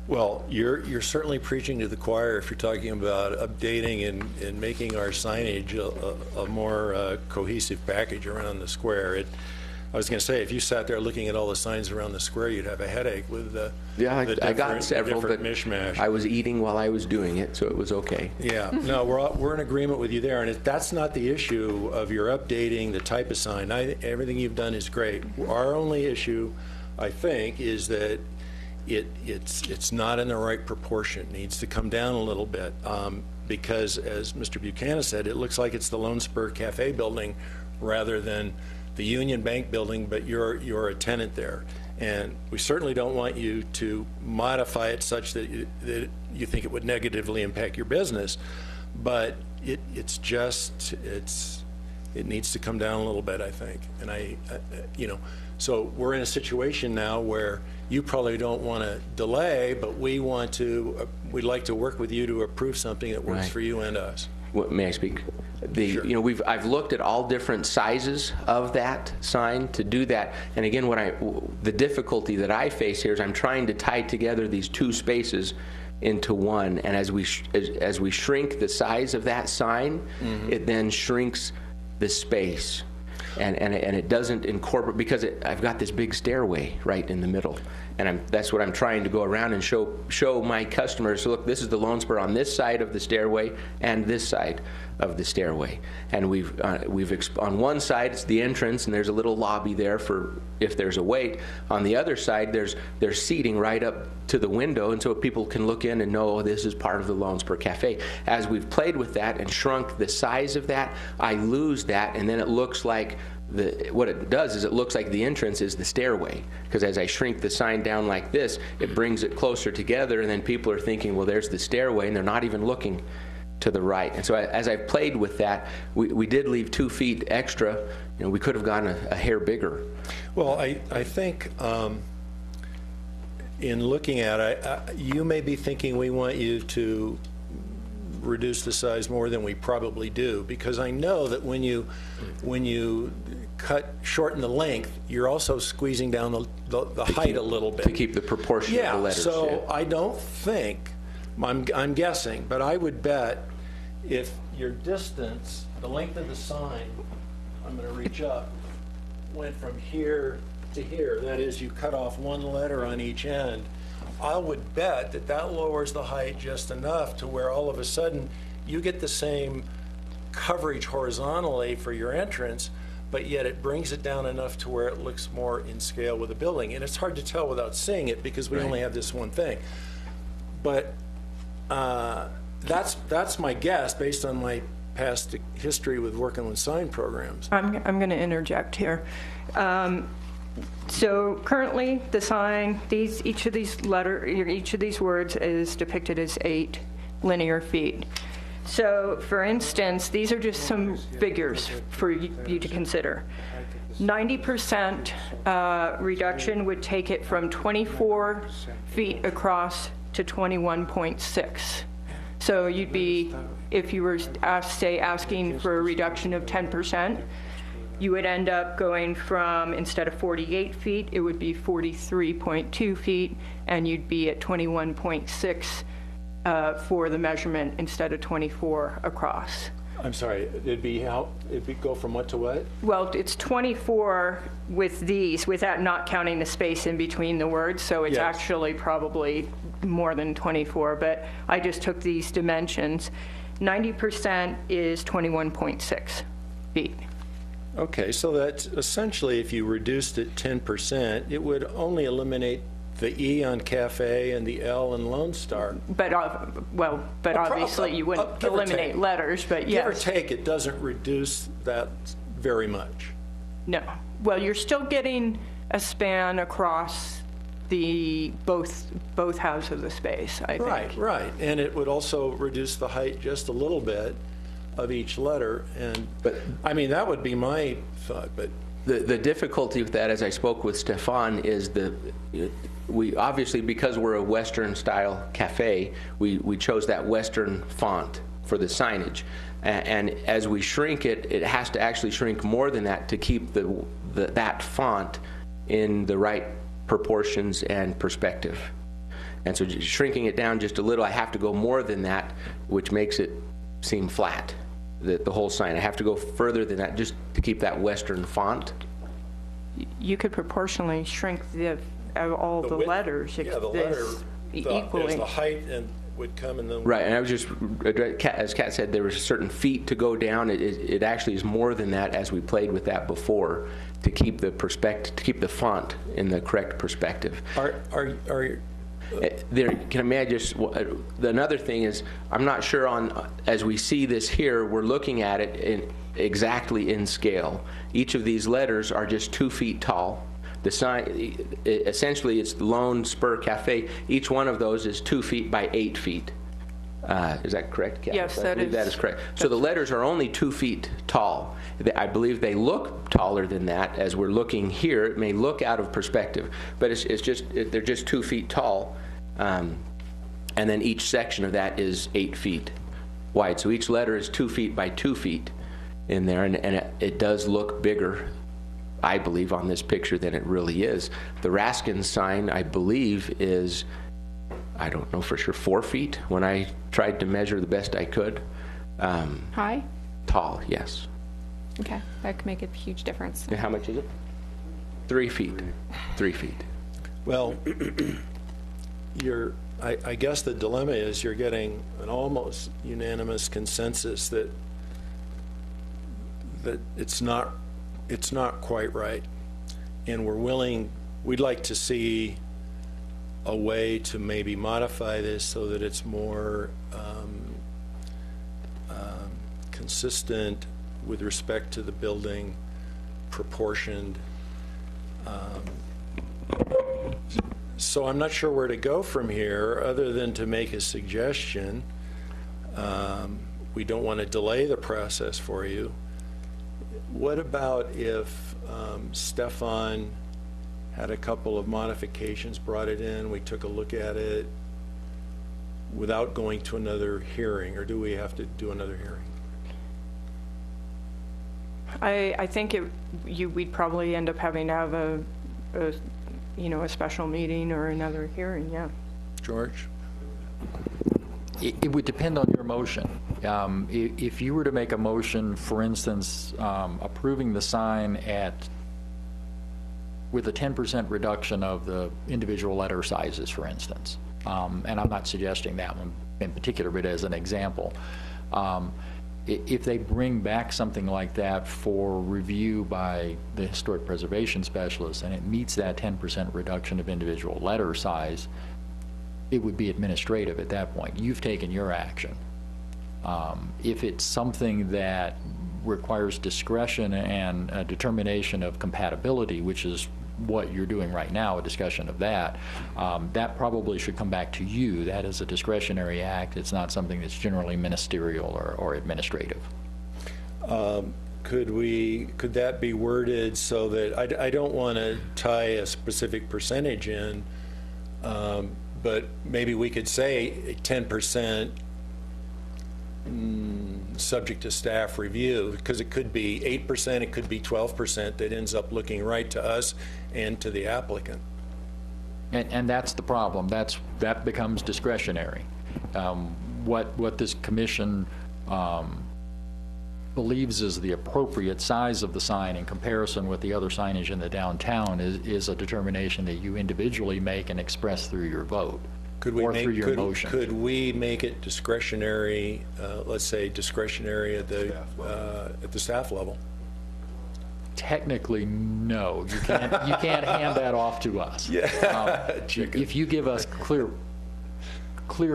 Well, you're certainly preaching to the choir if you're talking about updating and making our signage a more cohesive package around the square. I was going to say, if you sat there looking at all the signs around the square, you'd have a headache with the I got several, but mishmash. I was eating while I was doing it, so it was okay. Yeah, no, we're in agreement with you there, and that's not the issue of your updating the type of sign. Everything you've done is great. Our only issue, I think, is that it's not in the right proportion. It needs to come down a little bit because, as Mr. Buchanan said, it looks like it's the Lone Spur Cafe building rather than the Union Bank building, but you're a tenant there. And we certainly don't want you to modify it such that you think it would negatively impact your business, but it needs to come down a little bit, I think. And so we're in a situation now where you probably don't want to delay, but we'd like to work with you to approve something that works for you and us. May I speak? Sure. You know, I've looked at all different sizes of that sign to do that, and again, the difficulty that I face here is I'm trying to tie together these two spaces into one, and as we shrink the size of that sign, it then shrinks the space, and it doesn't incorporate, because I've got this big stairway right in the middle. And that's what I'm trying to go around and show my customers. So look, this is the Lone Spur on this side of the stairway and this side of the stairway. And we've on one side it's the entrance, and there's a little lobby there for if there's a wait. On the other side there's seating right up to the window, and so people can look in and know, oh, this is part of the Lone Spur Cafe. As we've played with that and shrunk the size of that, I lose that, and then it looks like what it does is it looks like the entrance is the stairway, because as I shrink the sign down like this, it brings it closer together, and then people are thinking, well, there's the stairway, and they're not even looking to the right. And so as I played with that, we did leave 2 feet extra. You know, we could have gone a hair bigger. Well, I think in looking at it, you may be thinking we want you to reduce the size more than we probably do, because I know that when you shorten the length, you're also squeezing down the height a little bit. To keep the proportion of the letters. So I don't think, I'm guessing, but I would bet if your distance, the length of the sign, I'm going to reach up, went from here to here, that is, you cut off 1 letter on each end, I would bet that lowers the height just enough to where all of a sudden you get the same coverage horizontally for your entrance, but yet it brings it down enough to where it looks more in scale with the building. And it's hard to tell without seeing it because we only have this one thing. But that's my guess based on my past history with working with sign programs. I'm going to interject here. So currently, the sign, each of these words is depicted as 8 linear feet. So, for instance, these are just some figures for you to consider. 90% reduction would take it from 24 feet across to 21.6. So you'd be, if you were, say, asking for a reduction of 10%, you would end up going from, instead of 48 feet, it would be 43.2 feet, and you'd be at 21.6 for the measurement instead of 24 across. I'm sorry, it'd go from what to what? Well, it's 24 with these, without not counting the space in between the words, so it's actually probably more than 24, but I just took these dimensions. 90% is 21.6 feet. Okay, so that's essentially, if you reduced it 10%, it would only eliminate the E on Cafe and the L in Lone Star. But obviously you wouldn't eliminate letters, but yes. Give or take, it doesn't reduce that very much. No. Well, you're still getting a span across the both halves of the space, I think. Right. And it would also reduce the height just a little bit of each letter. But I mean, that would be my thought, but the difficulty with that, as I spoke with Stefan, is we obviously, because we're a Western style cafe, we chose that Western font for the signage. And as we shrink it, it has to actually shrink more than that to keep that font in the right proportions and perspective. And so shrinking it down just a little, I have to go more than that, which makes it seem flat, the whole sign. I have to go further than that just to keep that Western font. You could proportionally shrink all the letters. Yeah, the letter equally. As the height and would come in the... Right, and I was just, as Kat said, there was certain feet to go down. It actually is more than that as we played with that before to keep the font in the correct perspective. Another thing is, I'm not sure as we see this here, we're looking at it exactly in scale. Each of these letters are just 2 feet tall. The sign, essentially, it's Lone Spur Cafe. Each one of those is 2 feet by 8 feet. Is that correct, Kat? Yes, that is correct. So the letters are only 2 feet tall. I believe they look taller than that as we're looking here. It may look out of perspective, but they're just 2 feet tall. And then each section of that is 8 feet wide. So each letter is 2 feet by 2 feet in there, and it does look bigger, I believe, on this picture than it really is. The Raskin sign, I believe, is, I don't know for sure, 4 feet when I tried to measure the best I could. High? Tall, yes. Okay, that could make a huge difference. And how much is it? 3 feet. 3 feet. Well, I guess the dilemma is you're getting an almost unanimous consensus that it's not quite right, and we'd like to see a way to maybe modify this so that it's more consistent with respect to the building proportioned. So I'm not sure where to go from here, other than to make a suggestion. We don't want to delay the process for you. What about if Stefan had a couple of modifications, brought it in, we took a look at it without going to another hearing, or do we have to do another hearing? I think we'd probably end up having to have a special meeting or another hearing, yeah. George? It would depend on your motion. If you were to make a motion, for instance, approving the sign with a 10% reduction of the individual letter sizes, for instance, and I'm not suggesting that one in particular, but as an example, if they bring back something like that for review by the historic preservation specialist and it meets that 10% reduction of individual letter size, it would be administrative at that point. You've taken your action. If it's something that requires discretion and a determination of compatibility, which is what you're doing right now, a discussion of that, that probably should come back to you. That is a discretionary act. It's not something that's generally ministerial or administrative. Could that be worded so that, I don't want to tie a specific percentage in, but maybe we could say 10% subject to staff review, because it could be 8%, it could be 12% that ends up looking right to us and to the applicant. And that's the problem. That becomes discretionary. What this commission believes is the appropriate size of the sign in comparison with the other signage in the downtown is a determination that you individually make and express through your vote or through your motion. Could we make it discretionary, let's say discretionary at the staff level? Technically, no. You can't hand that off to us. Yeah. If you give us clear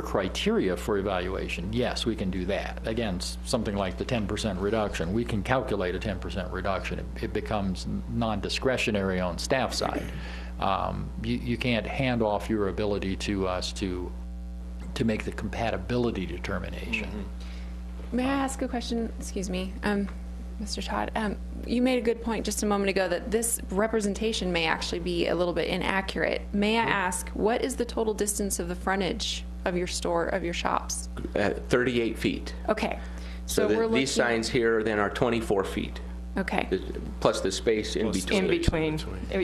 criteria for evaluation, yes, we can do that. Again, something like the 10% reduction, we can calculate a 10% reduction. It becomes non-discretionary on staff side. You can't hand off your ability to us to make the compatibility determination. May I ask a question? Excuse me. Mr. Todd, you made a good point just a moment ago that this representation may actually be a little bit inaccurate. May I ask, what is the total distance of the frontage of your store, of your shops? 38 feet. Okay. So we're looking, these signs here then are 24 feet. Okay. Plus the space in between. In between.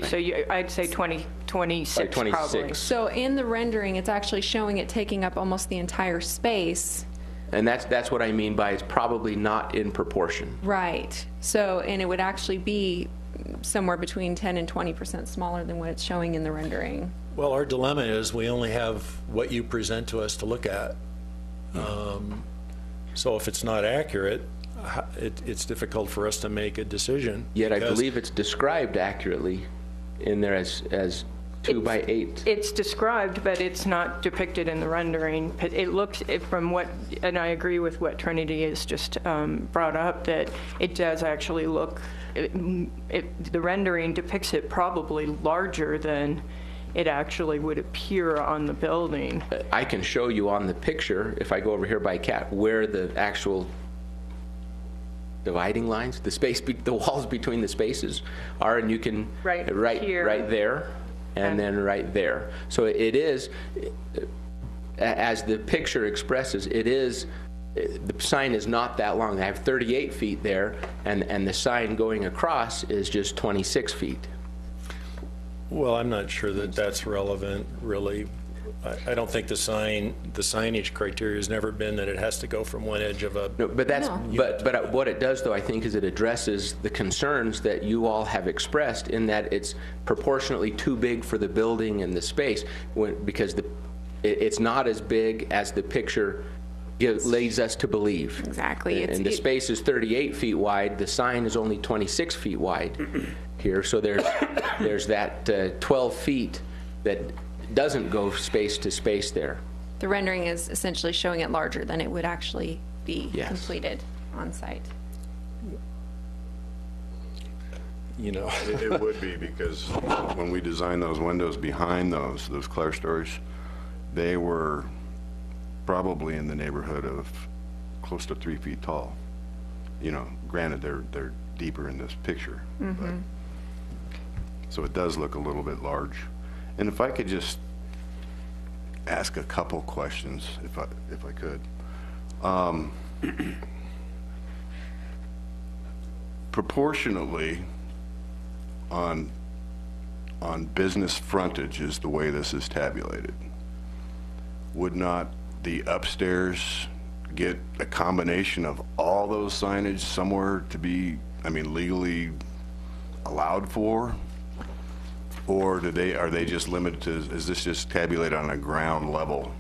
So I'd say 26 probably. So in the rendering, it's actually showing it taking up almost the entire space. And that's what I mean by it's probably not in proportion. Right. So, and it would actually be somewhere between 10 and 20% smaller than what it's showing in the rendering. Well, our dilemma is we only have what you present to us to look at. So if it's not accurate, it's difficult for us to make a decision. Yet I believe it's described accurately in there as 2 by 8. It's described, but it's not depicted in the rendering. It looks, from what, and I agree with what Trinity has just brought up, that it does actually look, the rendering depicts it probably larger than it actually would appear on the building. I can show you on the picture, if I go over here by Cat, where the actual dividing lines, the walls between the spaces are, and you can right here. Right there. And then right there. So it is, as the picture expresses, the sign is not that long. I have 38 feet there, and the sign going across is just 26 feet. Well, I'm not sure that that's relevant, really. I don't think the signage criteria has never been that it has to go from one edge of a... No, but what it does, though, I think, is it addresses the concerns that you all have expressed in that it's proportionately too big for the building and the space, because it's not as big as the picture leads us to believe. Exactly. And the space is 38 feet wide. The sign is only 26 feet wide here. So there's that 12 feet that doesn't go space to space there. The rendering is essentially showing it larger than it would actually be completed on site. you know. It would be, because when we designed those windows behind those clerestories, they were probably in the neighborhood of close to 3 feet tall. You know, granted, they're deeper in this picture, but, so it does look a little bit large. And if I could just ask a couple questions, if I could. Proportionately, on business frontage is the way this is tabulated. Would not the upstairs get a combination of all those signage somewhere to be, I mean, legally allowed for? Or are they just limited to, is this just tabulated on a ground level?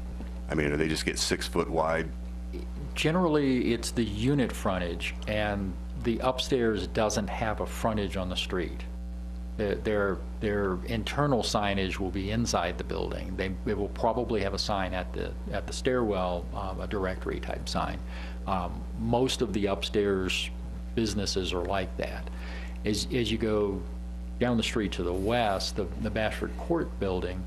I mean, do they just get 6 foot wide? Generally, it's the unit frontage, and the upstairs doesn't have a frontage on the street. Their internal signage will be inside the building. They will probably have a sign at the stairwell, a directory type sign. Most of the upstairs businesses are like that. As you go down the street to the west, the Bashford Court building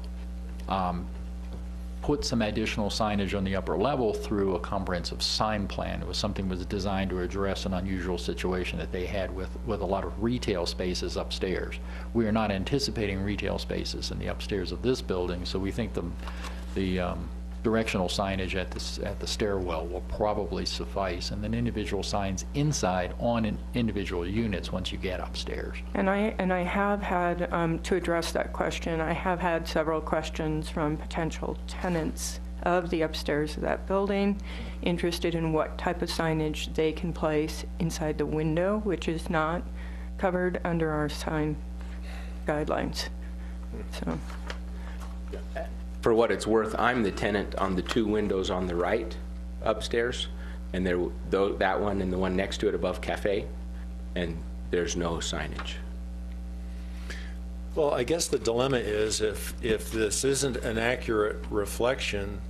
put some additional signage on the upper level through a comprehensive sign plan. It was something that was designed to address an unusual situation that they had with a lot of retail spaces upstairs. We are not anticipating retail spaces in the upstairs of this building, so we think the directional signage at the stairwell will probably suffice, and then individual signs inside on individual units once you get upstairs. And I have had, to address that question, I have had several questions from potential tenants of the upstairs of that building, interested in what type of signage they can place inside the window, which is not covered under our sign guidelines. So. For what it's worth, I'm the tenant on the 2 windows on the right upstairs, and that one and the one next to it above cafe, and there's no signage. Well, I guess the dilemma is if this isn't an accurate reflection,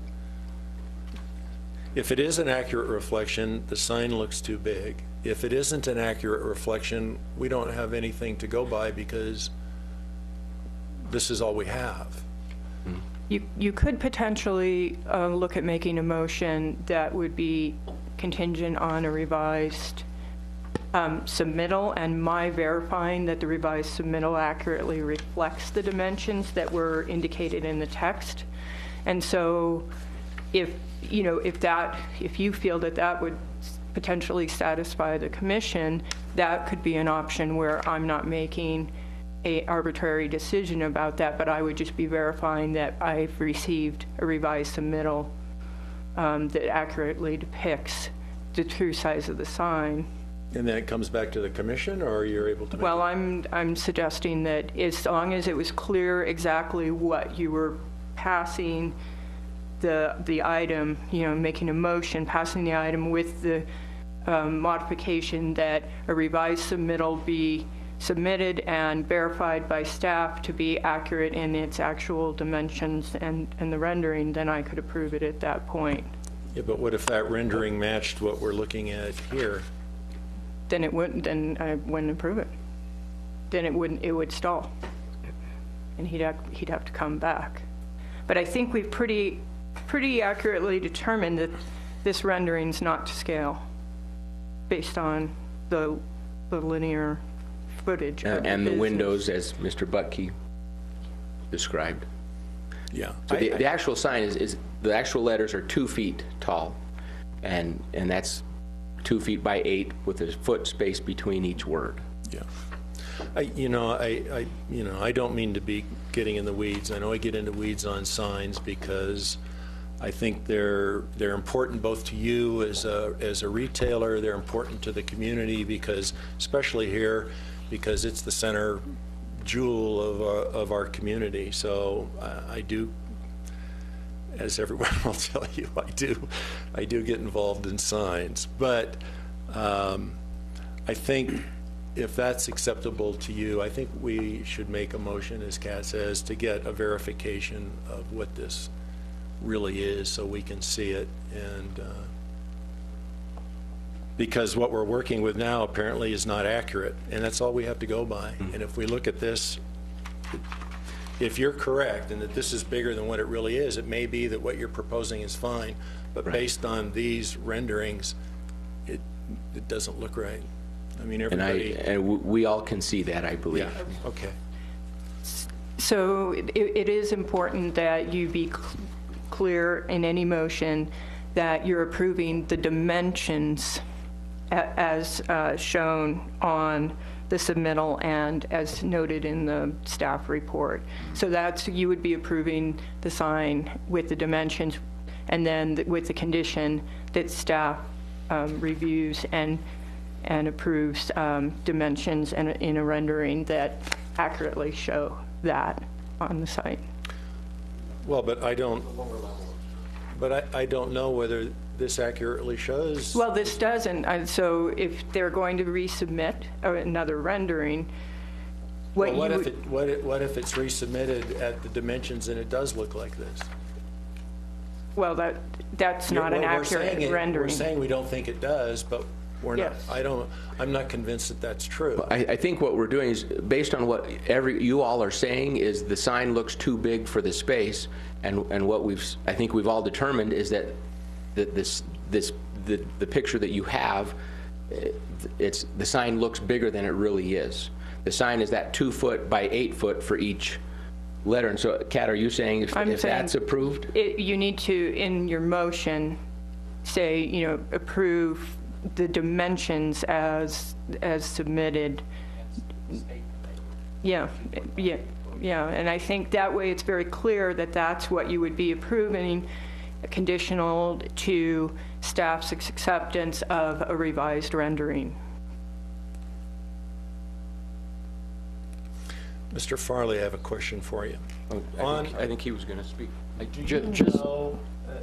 if it is an accurate reflection, the sign looks too big. If it isn't an accurate reflection, we don't have anything to go by because this is all we have. You could potentially look at making a motion that would be contingent on a revised submittal and my verifying that the revised submittal accurately reflects the dimensions that were indicated in the text. And so if you feel that would potentially satisfy the commission, that could be an option where I'm not making an arbitrary decision about that, but I would just be verifying that I've received a revised submittal that accurately depicts the true size of the sign. And then it comes back to the commission, or you're able to make Well, I'm suggesting that as long as it was clear exactly what you were passing the item, making a motion, passing the item with the modification that a revised submittal be submitted and verified by staff to be accurate in its actual dimensions and the rendering, then I could approve it at that point. Yeah, but what if that rendering matched what we're looking at here? Then I wouldn't approve it. Then it would stall. And he'd have to come back. But I think we've pretty accurately determined that this rendering's not to scale based on the linear footage of and the business. windows, as Mr. Butke described. Yeah. So the actual sign is the actual letters are 2 feet tall, and that's 2 feet by 8 with a foot space between each word. Yeah. I don't mean to be getting in the weeds. I know I get into weeds on signs because I think they're important both to you as a retailer. They're important to the community because, especially here, because it's the center jewel of our community. So I do, as everyone will tell you, I do get involved in signs. But I think if that's acceptable to you, I think we should make a motion, as Kat says, to get a verification of what this really is so we can see it. And because what we're working with now apparently is not accurate, and that's all we have to go by. And if we look at this, if you're correct and that this is bigger than what it really is, it may be that what you're proposing is fine, but based on these renderings, it doesn't look right. I mean, everybody... And we all can see that, I believe. Yeah, okay. So it is important that you be clear in any motion that you're approving the dimensions as shown on the submittal and as noted in the staff report. So you would be approving the sign with the dimensions, and then with the condition that staff reviews and approves dimensions in a rendering that accurately show that on the site. Well, but I don't know whether this accurately shows. Well, this doesn't. So if they're going to resubmit another rendering, what if it's resubmitted at the dimensions and it does look like this? Well, that's not an accurate rendering. We're saying we don't think it does, but we're not. Yes. I'm not convinced that that's true. I think what we're doing is, based on what you all are saying, is the sign looks too big for the space, and what I think we've all determined is that the picture that you have, the sign looks bigger than it really is. The sign is that 2 foot by 8 foot for each letter. And so, Kat, are you saying if that's approved? You need to, in your motion, say, approve the dimensions as submitted. Yeah. And I think that way it's very clear that that's what you would be approving, conditional to staff's acceptance of a revised rendering. Mr. Farley, I have a question for you. I think he was going to speak. Do you know,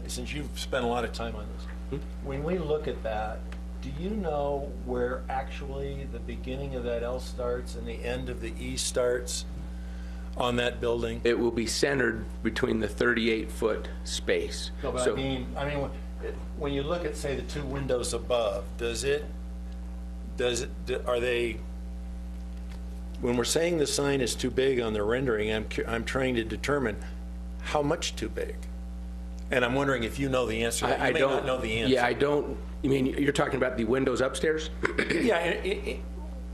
since you've spent a lot of time on this, when we look at that, do you know where actually the beginning of that L starts and the end of the E starts on that building? It will be centered between the 38-foot space. No, but I mean, when you look at, say, the two windows above, are they, when we're saying the sign is too big on the rendering, I'm trying to determine how much too big. And I'm wondering if you know the answer. You may not know the answer. Yeah, I don't. You mean you're talking about the windows upstairs? Yeah,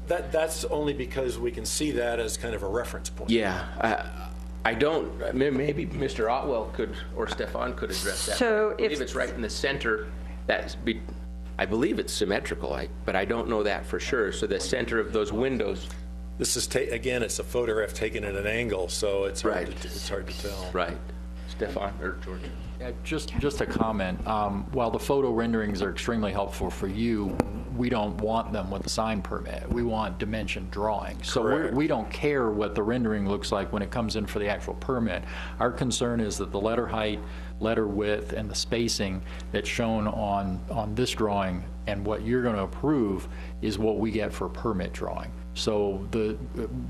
that's only because we can see that as kind of a reference point. Yeah, I don't. Maybe Mr. Otwell could, or Stefan could address that. So I believe it's right in the center. I believe it's symmetrical, but I don't know that for sure. So the center of those windows. This is again, it's a photograph taken at an angle, so it's hard to tell. Right, Stefan or George. Yeah, just a comment. While the photo renderings are extremely helpful for you, we don't want them with the sign permit. We want dimension drawings. So we don't care what the rendering looks like when it comes in for the actual permit. Our concern is that the letter height, letter width, and the spacing that's shown on this drawing and what you're going to approve is what we get for permit drawing. So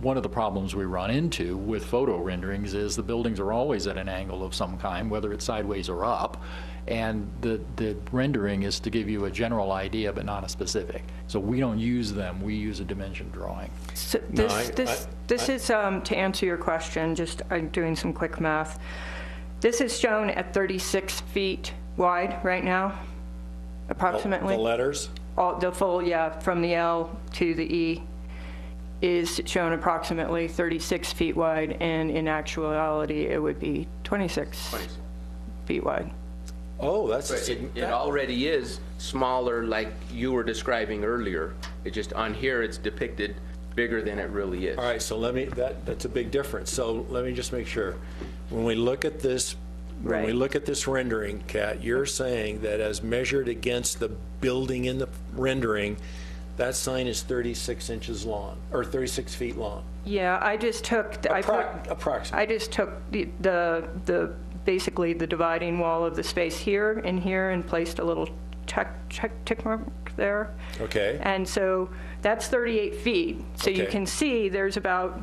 one of the problems we run into with photo renderings is the buildings are always at an angle of some kind, whether it's sideways or up, and the rendering is to give you a general idea but not a specific. So we don't use them, we use a dimension drawing. So this is to answer your question, I'm doing some quick math. This is shown at 36 feet wide right now, approximately. The letters? The full, from the L to the E is shown approximately 36 feet wide, and in actuality, it would be 26 feet wide. Oh, that's it already is smaller, like you were describing earlier. It just on here, it's depicted bigger than it really is. All right, so that's a big difference. So let me just make sure. When we look at this, when we look at this rendering, Kat, you're saying that as measured against the building in the rendering, that sign is 36 inches long, or 36 feet long. Yeah, I just took approximately. I just took the basically the dividing wall of the space here and here and placed a little tick mark there. Okay. And so that's 38 feet. So you can see there's about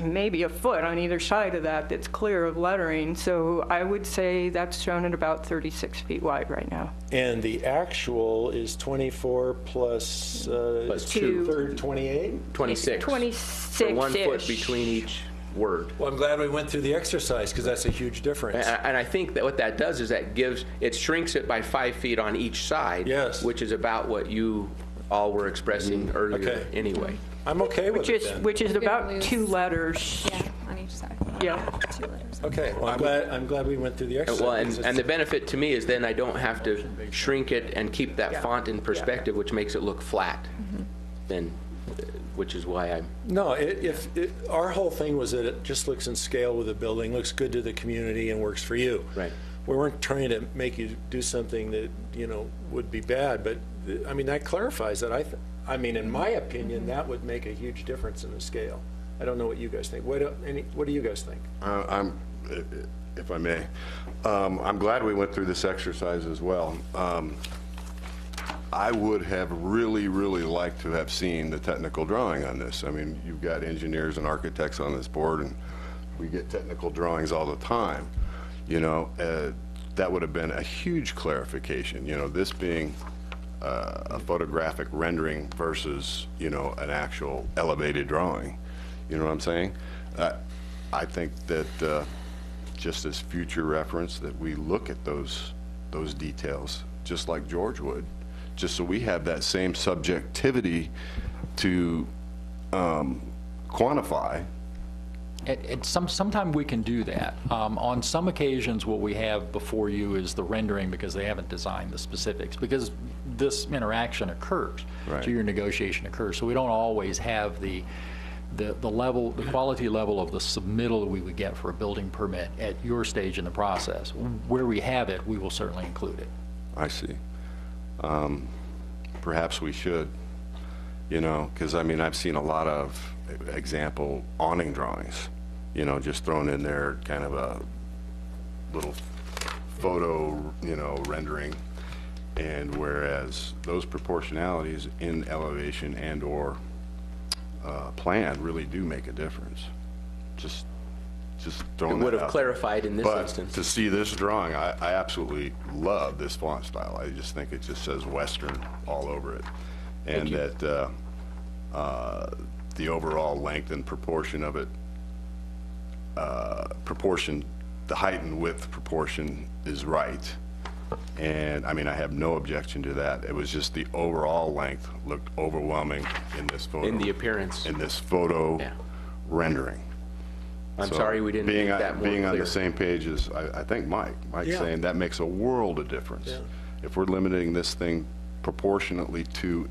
maybe a foot on either side of that that's clear of lettering. So I would say that's shown at about 36 feet wide right now. And the actual is 24 plus Plus two. third 28? 26. 26-ish. For 1 foot between each word. Well, I'm glad we went through the exercise because that's a huge difference. And I think that what that does is it shrinks it by 5 feet on each side. Yes. Which is about what you all were expressing earlier Okay. anyway. I'm okay with it then. Which is We're gonna about lose- 2 letters. Yeah, on each side. Yeah. 2 letters. Okay, well, I'm glad we went through the exercise. Well, because and the benefit to me is then I don't have to shrink it and keep that font in perspective, which makes it look flat. Then, which is why I'm. No, our whole thing was that it just looks in scale with the building, looks good to the community and works for you. Right. We weren't trying to make you do something that, would be bad, but, I mean, that clarifies that. I mean, in my opinion, that would make a huge difference in the scale. I don't know what you guys think. What do you guys think? If I may, I'm glad we went through this exercise as well. I would have really, really liked to have seen the technical drawing on this. I mean, you've got engineers and architects on this board, and we get technical drawings all the time. That would have been a huge clarification, this being a photographic rendering versus, an actual elevated drawing. You know what I'm saying? I think that just as future reference that we look at those details, just like George would, just so we have that same subjectivity to quantify. Sometime we can do that. On some occasions, what we have before you is the rendering because they haven't designed the specifics, because this interaction occurs, Right. so your negotiation occurs. So we don't always have the quality level of the submittal that we would get for a building permit at your stage in the process. Where we have it, we will certainly include it. I see. Perhaps we should, because I mean, I've seen a lot of example awning drawings, just thrown in there, kind of a little photo, rendering. And whereas those proportionalities in elevation and or plan really do make a difference. Just throwing It that would have out there. clarified in this But instance. to see this drawing, I absolutely love this font style. I just think it just says Western all over it. And that the overall length and proportion of it, the height and width proportion is right. And I mean, I have no objection to that. It was just the overall length looked overwhelming in this photo. In the appearance. In this photo Yeah. rendering. I'm So sorry we didn't make that more Being on clear. the same page as, I think Mike's Yeah. saying that makes a world of difference. Yeah. If we're limiting this thing proportionately to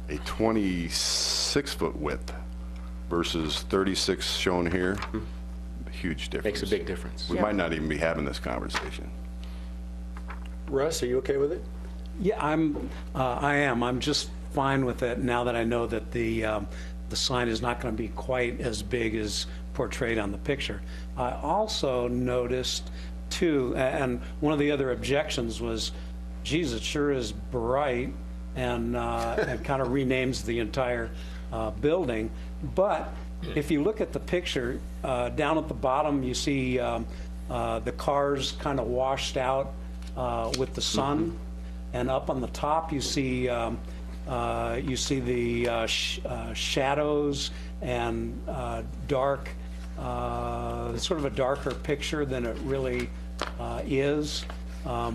a 26-foot width versus 36 shown here, huge difference. Makes a big difference. We might not even be having this conversation. Russ, are you okay with it? Yeah, I am. I'm just fine with it now that I know that the sign is not going to be quite as big as portrayed on the picture. I also noticed, too, and one of the other objections was, geez, it sure is bright, and it kind of renames the entire building. But if you look at the picture, down at the bottom, you see the cars kind of washed out with the sun, and up on the top you see the shadows and dark, sort of a darker picture than it really is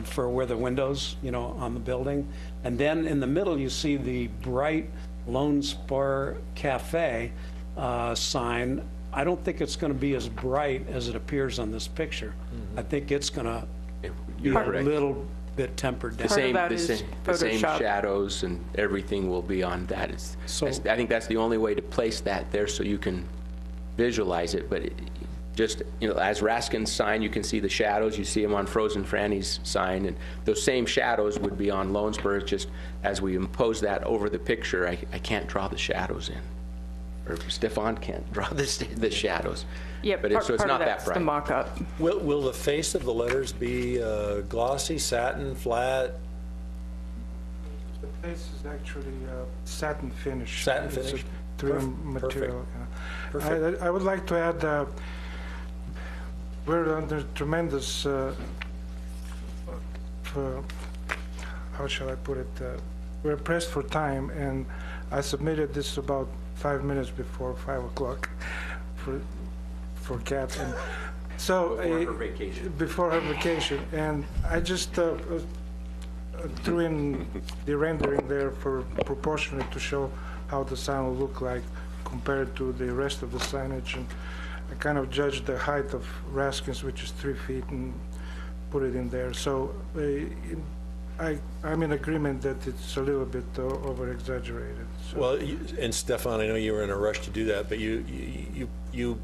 for where the windows, on the building. And then in the middle you see the bright Lone Spur Cafe sign. I don't think it's going to be as bright as it appears on this picture. I think it's going to be You're a correct. little bit tempered down. The same, that the is same, the same Photoshop. shadows and everything will be on that. So- I think that's the only way to place that there so you can visualize it. But just, as Raskin's sign, you can see the shadows. You see them on Frozen Franny's sign. And those same shadows would be on Lone Spur. It's just as we impose that over the picture, I can't draw the shadows in. Or Stefan can't draw the shadows. Yeah, but part so it's of not that that's the bright. mock-up. Will the face of the letters be glossy, satin, flat? The face is actually satin finish. Satin It's finish? trim material. Perfect. I would like to add, we're under tremendous, how shall I put it, we're pressed for time, and I submitted this about 5 minutes before 5 o'clock for Kat. And so before her vacation, and I just threw in the rendering there for proportionate to show how the sign will look like compared to the rest of the signage, and I kind of judged the height of Raskins, which is 3 feet, and put it in there. So I'm in agreement that it's a little bit over-exaggerated. So. Well, and Stefan, I know you were in a rush to do that, but you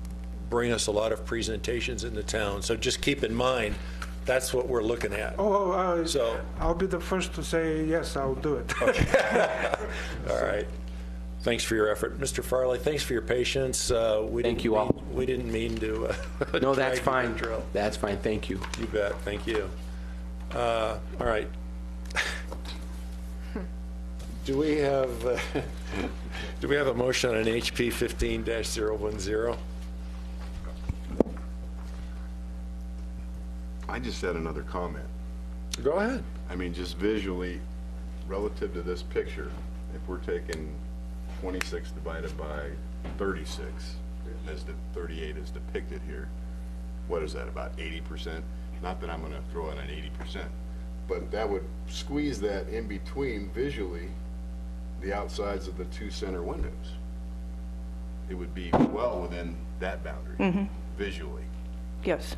bring us a lot of presentations in the town, so just keep in mind, that's what we're looking at. So I'll be the first to say, yes, I'll do it. All right. Thanks for your effort. Mr. Farley, thanks for your patience. Thank you all. We didn't mean to. No, that's drag fine. your drill. That's fine. Thank you. You bet. Thank you. All right. Do we have a motion on HP 15-010? I just had another comment. Go ahead. I mean, just visually, relative to this picture, if we're taking 26 divided by 36, as the 38 is depicted here, what is that, about 80%? Not that I'm going to throw in an 80%, but that would squeeze that in between visually the outsides of the 2 center windows. It would be well within that boundary, visually. Yes.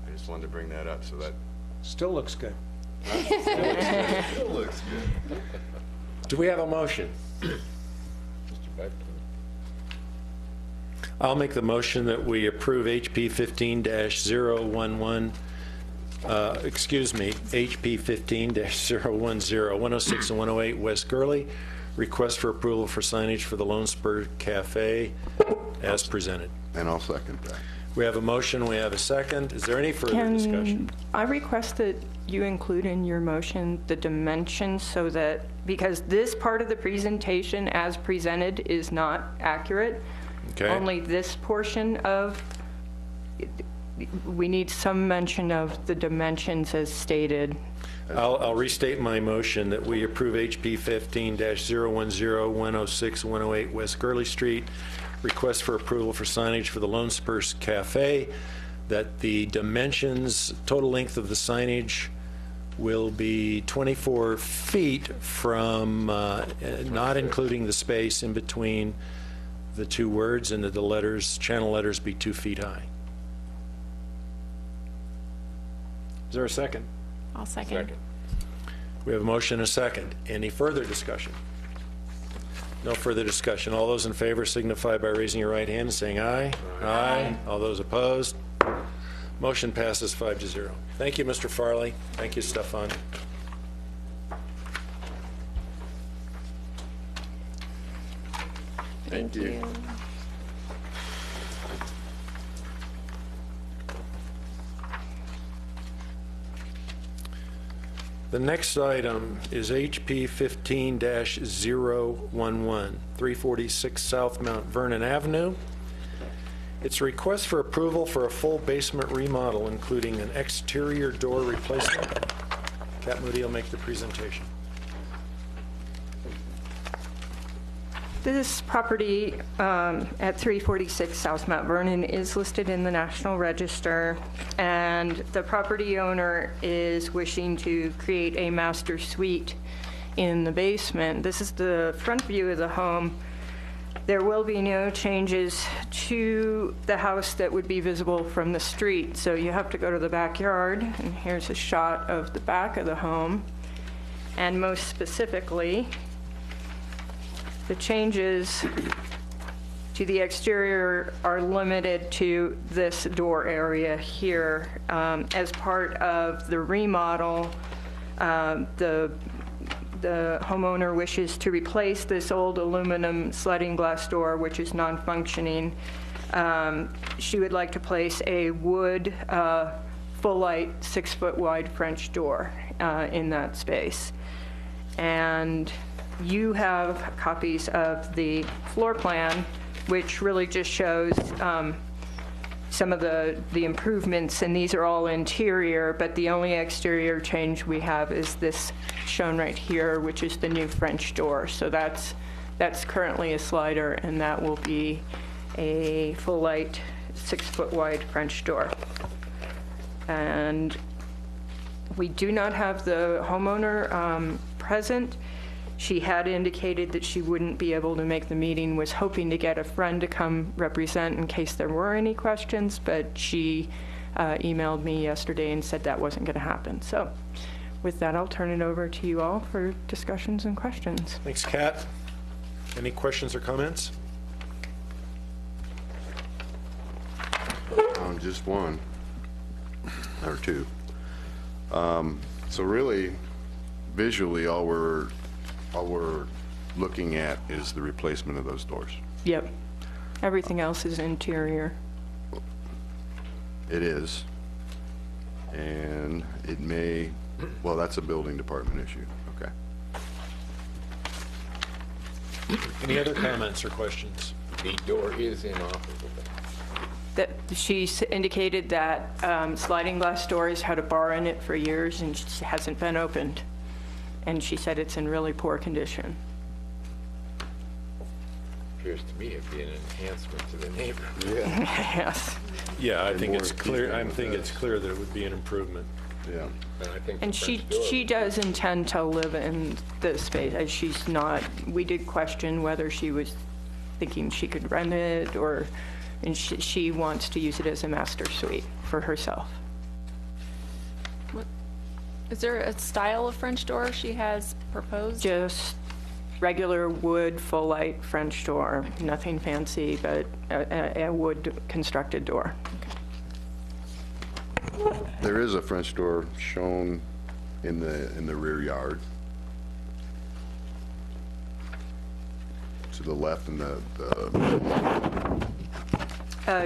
I just wanted to bring that up so that Still looks good. still looks good. Do we have a motion? I'll make the motion that we approve HP 15-011, HP 15-010, 106 and 108 West Gurley. Request for approval for signage for the Lone Spur Cafe as presented. And I'll second that. We have a motion, we have a second. Is there any further discussion? I request that you include in your motion the dimensions so that, because this part of the presentation as presented is not accurate. Okay. Only this portion of, we need some mention of the dimensions as stated. I'll restate my motion that we approve HP 15-010, 106, 108 West Gurley Street. Request for approval for signage for the Lone Spurs Cafe, that the dimensions, total length of the signage will be 24 feet from, not including the space in between the 2 words, and that the letters, channel letters, be 2 feet high. Is there a second? I'll second. We have a motion and a second. Any further discussion? No further discussion. All those in favor signify by raising your right hand and saying aye. Aye. All those opposed? Motion passes 5-0. Thank you, Mr. Farley. Thank you, Stefan. Thank you. The next item is HP 15-011, 346 South Mount Vernon Avenue. It's a request for approval for a full basement remodel, including an exterior door replacement. Kat Moody will make the presentation. This property at 346 South Mount Vernon is listed in the National Register, and the property owner is wishing to create a master suite in the basement. This is the front view of the home. There will be no changes to the house that would be visible from the street, so you have to go to the backyard, and here's a shot of the back of the home. And most specifically, the changes to the exterior are limited to this door area here. As part of the remodel, the homeowner wishes to replace this old aluminum sliding glass door, which is non-functioning. She would like to place a wood, full-light, 6-foot wide French door in that space. And You have copies of the floor plan, which really just shows some of the improvements, and these are all interior, but the only exterior change we have is this shown right here, which is the new French door. So that's currently a slider, and that will be a full light, 6-foot wide French door. And we do not have the homeowner present. She had indicated that she wouldn't be able to make the meeting, was hoping to get a friend to come represent in case there were any questions, but she emailed me yesterday and said that wasn't going to happen. So with that, I'll turn it over to you all for discussions and questions. Thanks, Kat. Any questions or comments? Just one or two. So really, visually, all we're looking at is the replacement of those doors. Yep. Everything else is interior. It is. And it may, well, that's a building department issue. Okay. Any other comments or questions? The door is inoperable. That she indicated that sliding glass doors had a bar in it for years and it hasn't been opened. And she said it's in really poor condition. Appears to me it'd be an enhancement to the neighborhood. Yes. Yeah, I And think more it's in clear, keeping I with think this. it's clear that it would be an improvement. Yeah. And I think And the French door she does intend to live in the space. She's not, we did question whether she was thinking she could rent it or, and she wants to use it as a master suite for herself. Is there a style of French door she has proposed? Just regular wood, full light French door, nothing fancy, but a wood constructed door. There is a French door shown in the rear yard. To the left in the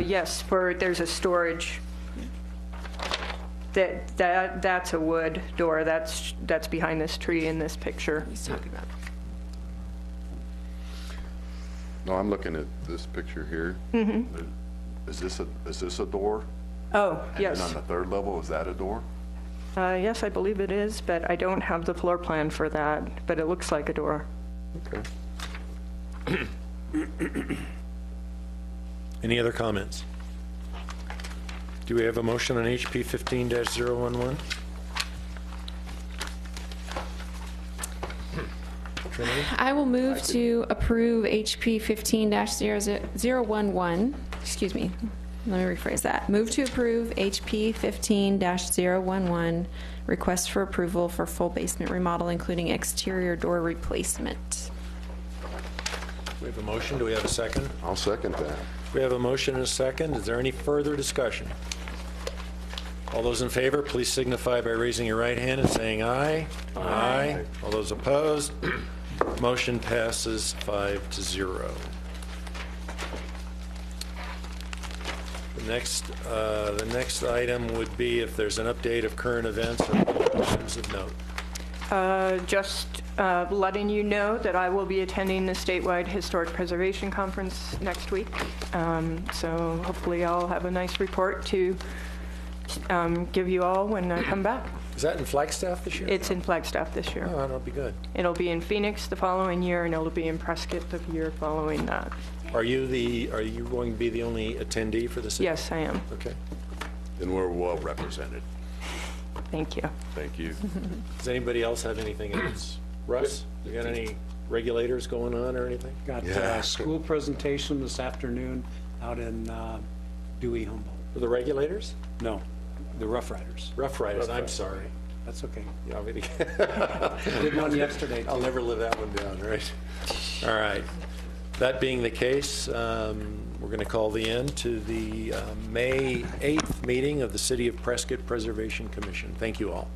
Yes, there's a storage. That's a wood door. That's behind this tree in this picture. He's talking about. No, I'm looking at this picture here. Mm-hmm. Is this a door? Oh, And yes. then on the third level, is that a door? Yes, I believe it is, but I don't have the floor plan for that, but it looks like a door. Okay. Any other comments? Do we have a motion on HP 15-011? Trinity? I will move to approve HP 15-011. Excuse me. Let me rephrase that. Move to approve HP 15-011, request for approval for full basement remodel, including exterior door replacement. We have a motion. Do we have a second? I'll second that. We have a motion and a second. Is there any further discussion? All those in favor, please signify by raising your right hand and saying aye. Aye. All those opposed? Motion passes 5-0. The next item would be if there's an update of current events or items of note. Just letting you know that I will be attending the statewide historic preservation conference next week. So hopefully I'll have a nice report to give you all when I come back. Is that in Flagstaff this year? It's in Flagstaff this year. Oh, that'll be good. It'll be in Phoenix the following year, and it'll be in Prescott the year following that. Are you going to be the only attendee for this? Yes, I am. Okay. Then we're well represented. Thank you. Thank you. Does anybody else have anything else? Russ, you got any regulators going on or anything? Got Yeah. a school presentation this afternoon out in Dewey Humboldt. For the regulators? No, the Rough Riders. Rough Riders, I'm sorry. That's okay. You want me to- Did one yesterday. I'll never live that one down, right? All right. That being the case, we're going to call the end to the May 8th meeting of the City of Prescott Preservation Commission. Thank you all.